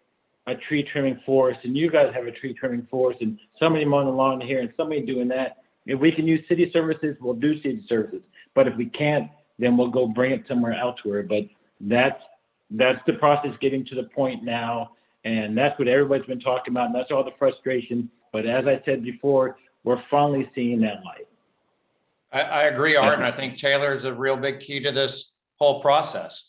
a tree trimming force, and you guys have a tree trimming force, and somebody mowing the lawn here and somebody doing that. If we can use city services, we'll do city services. But if we can't, then we'll go bring it somewhere elsewhere. But that's the process getting to the point now, and that's what everybody's been talking about, and that's all the frustration. But as I said before, we're finally seeing that light. I agree, Art, and I think Taylor is a real big key to this whole process.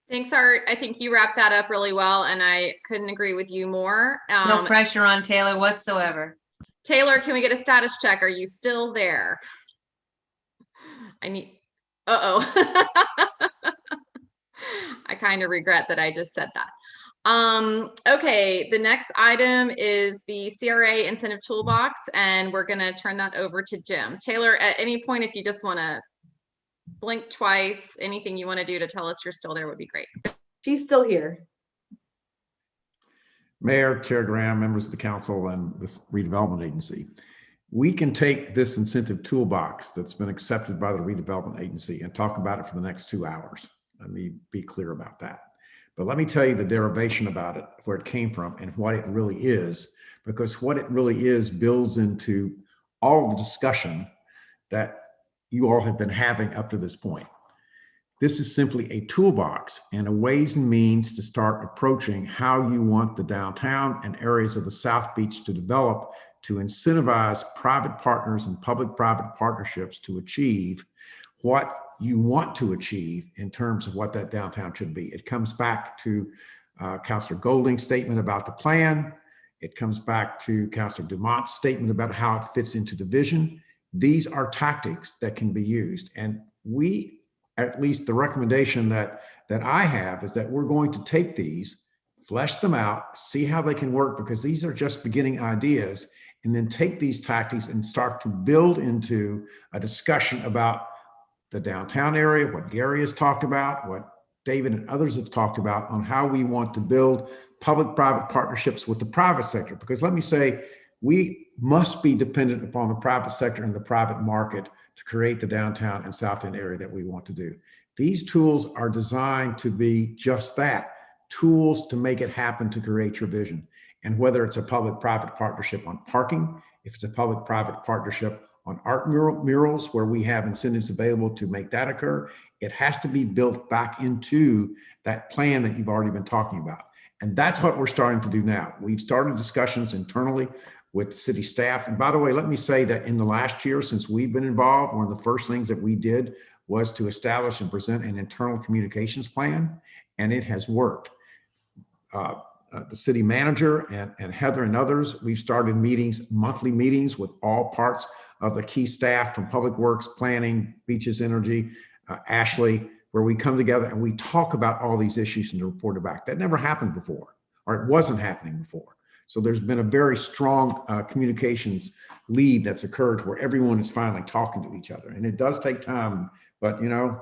Thanks, Art. I think you wrapped that up really well, and I couldn't agree with you more. No pressure on Taylor whatsoever. Taylor, can we get a status check? Are you still there? I kind of regret that I just said that. Okay, the next item is the CRA incentive toolbox, and we're going to turn that over to Jim. Taylor, at any point, if you just want to blink twice, anything you want to do to tell us you're still there would be great. She's still here. Mayor, Chair Graham, members of the council, and this redevelopment agency. We can take this incentive toolbox that's been accepted by the redevelopment agency and talk about it for the next 2 hours. Let me be clear about that. But let me tell you the derivation about it, where it came from and what it really is, because what it really is builds into all of the discussion that you all have been having up to this point. This is simply a toolbox and a ways and means to start approaching how you want the downtown and areas of the South Beach to develop to incentivize private partners and public-private partnerships to achieve what you want to achieve in terms of what that downtown should be. It comes back to Councilor Golding's statement about the plan. It comes back to Councilor Dumont's statement about how it fits into the vision. These are tactics that can be used. And we, at least the recommendation that I have is that we're going to take these, flesh them out, see how they can work, because these are just beginning ideas, and then take these tactics and start to build into a discussion about the downtown area, what Gary has talked about, what David and others have talked about on how we want to build public-private partnerships with the private sector. Because let me say, We must be dependent upon the private sector and the private market to create the downtown and South End area that we want to do. These tools are designed to be just that, tools to make it happen, to create your vision. And whether it's a public-private partnership on parking, if it's a public-private partnership on art murals where we have incentives available to make that occur, it has to be built back into that plan that you've already been talking about. And that's what we're starting to do now. We've started discussions internally with city staff. And by the way, let me say that in the last year, since we've been involved, one of the first things that we did was to establish and present an internal communications plan, and it has worked. The city manager and Heather and others, we've started meetings, monthly meetings with all parts of the key staff from Public Works, Planning, Beaches, Energy, Ashley, where we come together and we talk about all these issues and report it back. That never happened before, or it wasn't happening before. So there's been a very strong communications lead that's occurred where everyone is finally talking to each other. And it does take time, but you know,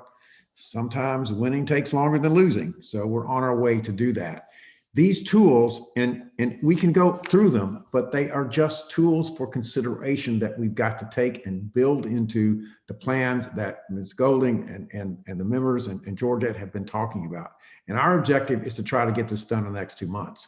sometimes winning takes longer than losing. So we're on our way to do that. These tools, and we can go through them, but they are just tools for consideration that we've got to take and build into the plans that Ms. Golding and the members and Georgette have been talking about. And our objective is to try to get this done in the next 2 months.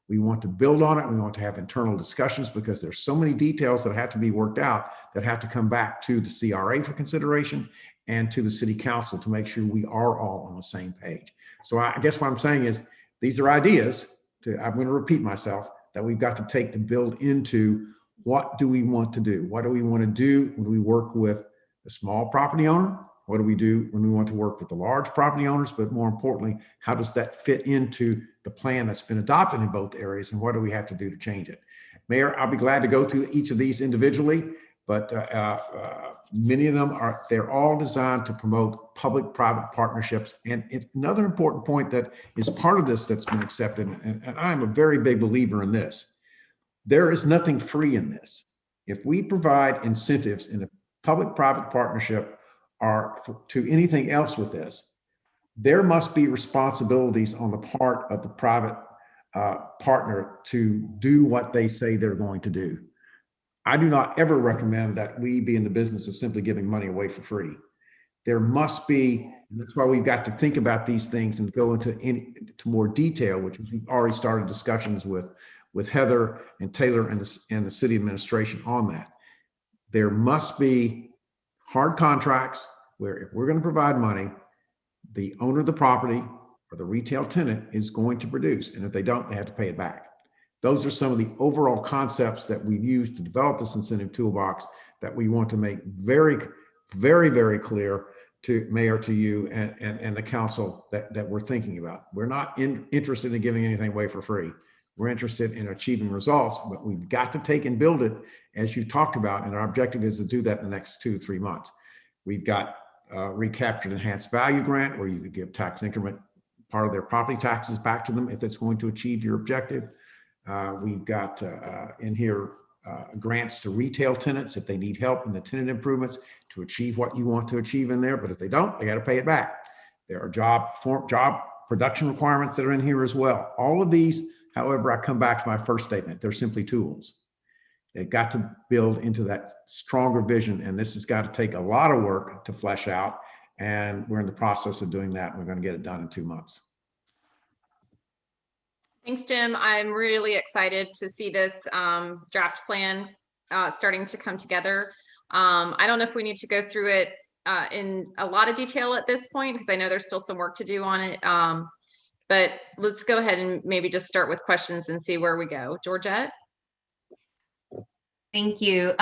We want to build on it. We want to have internal discussions because there's so many details that have to be worked out that have to come back to the CRA for consideration and to the city council to make sure we are all on the same page. So I guess what I'm saying is, these are ideas, I'm going to repeat myself, that we've got to take to build into what do we want to do? What do we want to do when we work with the small property owner? What do we do when we want to work with the large property owners? But more importantly, how does that fit into the plan that's been adopted in both areas? And what do we have to do to change it? Mayor, I'll be glad to go to each of these individually, but many of them they're all designed to promote public-private partnerships. And another important point that is part of this that's been accepted, and I'm a very big believer in this, there is nothing free in this. If we provide incentives in a public-private partnership or to anything else with this, there must be responsibilities on the part of the private partner to do what they say they're going to do. I do not ever recommend that we be in the business of simply giving money away for free. There must be, and that's why we've got to think about these things and go into more detail, which we've already started discussions with Heather and Taylor and the city administration on that. There must be hard contracts where if we're going to provide money, the owner of the property or the retail tenant is going to produce. And if they don't, they have to pay it back. Those are some of the overall concepts that we've used to develop this incentive toolbox that we want to make very, very, very clear to Mayor, to you and the council that we're thinking about. We're not interested in giving anything away for free. We're interested in achieving results, but we've got to take and build it as you talked about. And our objective is to do that in the next 2 to 3 months. We've got recaptured enhanced value grant where you could give tax increment part of their property taxes back to them if it's going to achieve your objective. We've got in here grants to retail tenants if they need help in the tenant improvements to achieve what you want to achieve in there. But if they don't, they got to pay it back. There are job production requirements that are in here as well. All of these, however, I come back to my first statement. They're simply tools. They've got to build into that stronger vision. And this has got to take a lot of work to flesh out. And we're in the process of doing that. We're going to get it done in 2 months. Thanks, Jim. I'm really excited to see this draft plan starting to come together. I don't know if we need to go through it in a lot of detail at this point, because I know there's still some work to do on it. But let's go ahead and maybe just start with questions and see where we go. Georgette? Thank you.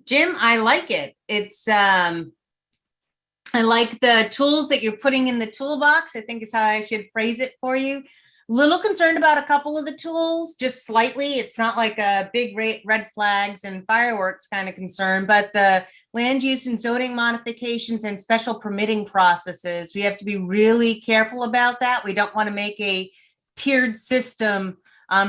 Jim, I like it. I like the tools that you're putting in the toolbox, I think is how I should phrase it for you. Little concerned about a couple of the tools, just slightly. It's not like a big red flags and fireworks kind of concern, but the land use and zoning modifications and special permitting processes, we have to be really careful about that. We don't want to make a tiered system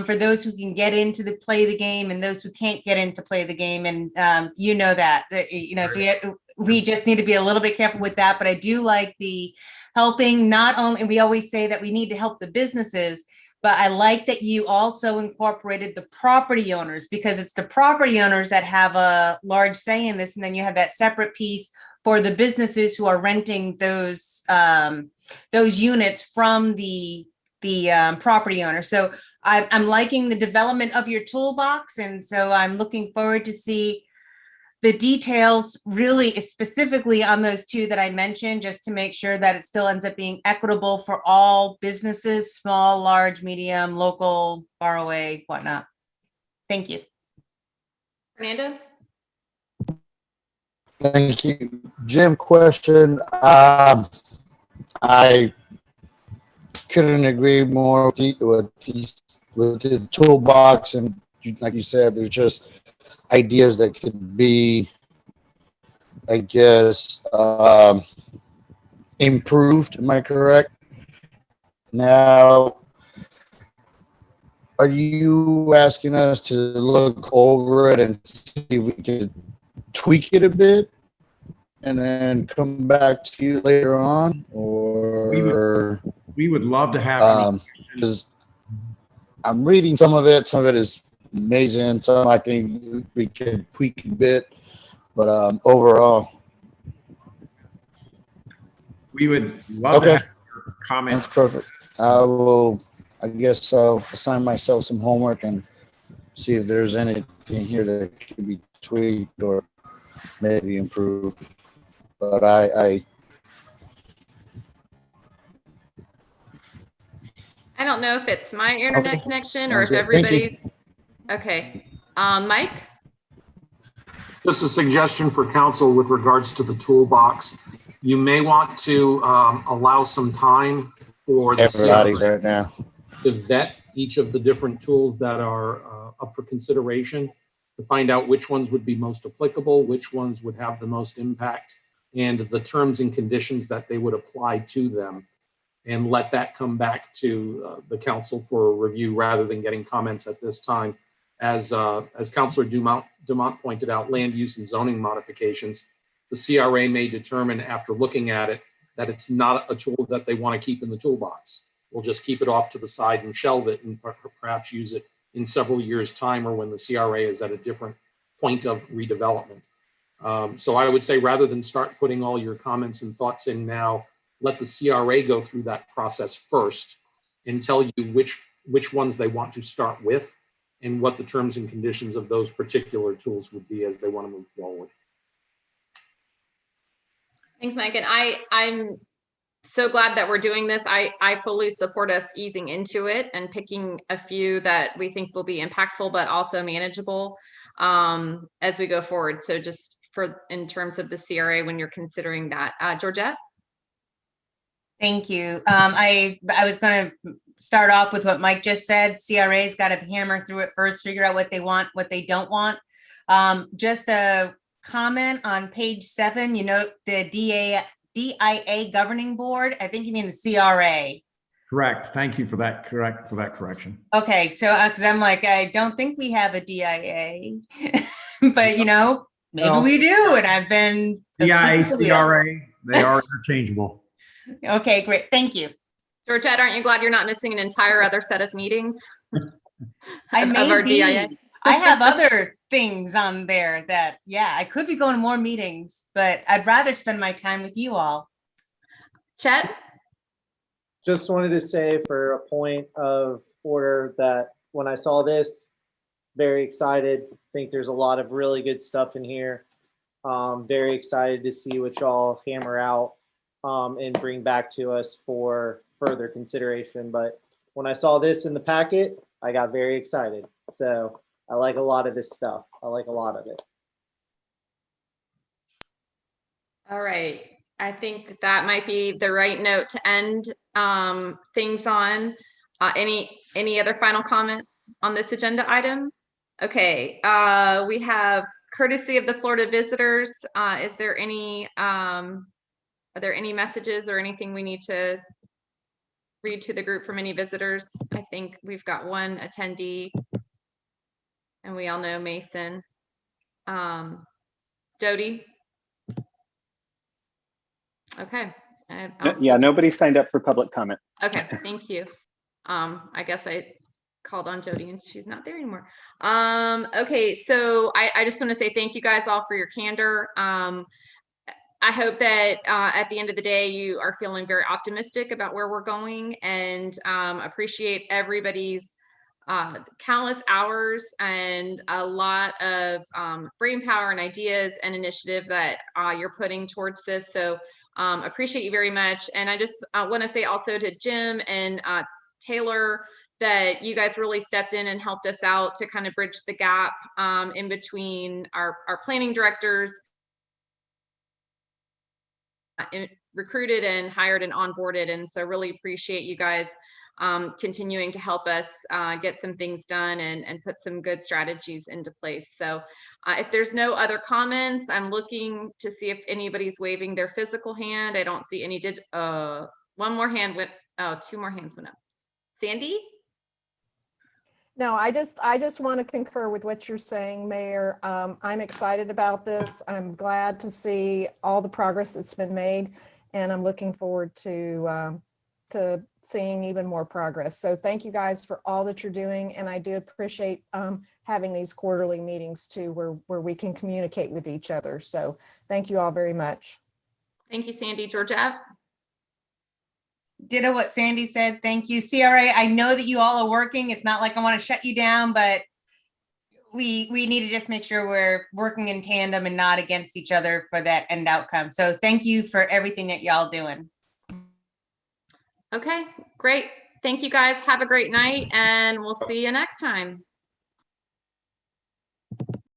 for those who can get into play the game and those who can't get into play the game. And you know that, so we just need to be a little bit careful with that. But I do like the helping, not only, and we always say that we need to help the businesses, But I like that you also incorporated the property owners, because it's the property owners that have a large say in this. And then you have that separate piece for the businesses who are renting those units from the property owner. So I'm liking the development of your toolbox. And so I'm looking forward to see the details really specifically on those two that I mentioned, just to make sure that it still ends up being equitable for all businesses, small, large, medium, local, far away, whatnot. Thank you. Fernando? Thank you. Jim, question. I couldn't agree more with the toolbox, and like you said, there's just ideas that could be, I guess, improved. Am I correct? Now, are you asking us to look over it and see if we could tweak it a bit and then come back to you later on? Or we would love to have, because I'm reading some of it is amazing. Some I think we could tweak a bit, but overall, we would love to have your comments. that's perfect. I guess I'll assign myself some homework and see if there's anything here that could be tweaked or maybe improved. But I don't know if it's my internet connection or if everybody's okay. Mike? Just a suggestion for council with regards to the toolbox. You may want to allow some time for the everybody's right now to vet each of the different tools that are up for consideration, to find out which ones would be most applicable, which ones would have the most impact, and the terms and conditions that they would apply to them, and let that come back to the council for a review rather than getting comments at this time. As Councilor Dumont pointed out, land use and zoning modifications, the CRA may determine after looking at it that it's not a tool that they want to keep in the toolbox. We'll just keep it off to the side and shelve it and perhaps use it in several years' time or when the CRA is at a different point of redevelopment. So I would say rather than start putting all your comments and thoughts in now, let the CRA go through that process first and tell you which ones they want to start with and what the terms and conditions of those particular tools would be as they want to move forward. Thanks, Mike. And I'm so glad that we're doing this. I fully support us easing into it and picking a few that we think will be impactful, but also manageable as we go forward. So just in terms of the CRA, when you're considering that. Georgette? Thank you. I was going to start off with what Mike just said. CRA's got to hammer through it first, figure out what they want, what they don't want. Just a comment on page 7, the DIA governing board. I think you mean the CRA. Correct. Thank you for that correction. Okay, so because I'm like, I don't think we have a DIA, but maybe we do, and I've been DIA, CRA, they are interchangeable. Okay, great. Thank you. Georgette, aren't you glad you're not missing an entire other set of meetings? I may our be. DIA? I have other things on there that, I could be going to more meetings, but I'd rather spend my time with you all. Chet? Just wanted to say for a point of order that when I saw this, very excited. Think there's a lot of really good stuff in here. Very excited to see what y'all hammer out and bring back to us for further consideration. But when I saw this in the packet, I got very excited. So I like a lot of this stuff. I like a lot of it. All right. I think that might be the right note to end things on. Any other final comments on this agenda item? Okay. We have courtesy of the Florida visitors. Is there any, are there any messages or anything we need to read to the group from any visitors? I think we've got one attendee and we all know Mason. Jody? Okay. Yeah, nobody signed up for public comment. Okay, thank you. I guess I called on Jody and she's not there anymore. Okay, so I just want to say thank you guys all for your candor. I hope that at the end of the day, you are feeling very optimistic about where we're going, and appreciate everybody's countless hours and a lot of brain power and ideas and initiative that you're putting towards this. So appreciate you very much. And I just want to say also to Jim and Taylor that you guys really stepped in and helped us out to kind of bridge the gap in between our planning directors recruited and hired and onboarded. And so really appreciate you guys continuing to help us get some things done and put some good strategies into place. So if there's no other comments, I'm looking to see if anybody's waving their physical hand. I don't see any. One more hand went, oh, two more hands went up. Sandy? No, I just want to concur with what you're saying, Mayor. I'm excited about this. I'm glad to see all the progress that's been made, and I'm looking forward to seeing even more progress. So thank you guys for all that you're doing, and I do appreciate having these quarterly meetings too, where we can communicate with each other. So thank you all very much. Thank you, Sandy. Georgette? Ditto what Sandy said. Thank you. CRA, I know that you all are working. It's not like I want to shut you down, but we need to just make sure we're working in tandem and not against each other for that end outcome. So thank you for everything that y'all doing. Okay, great. Thank you guys. Have a great night, and we'll see you next time.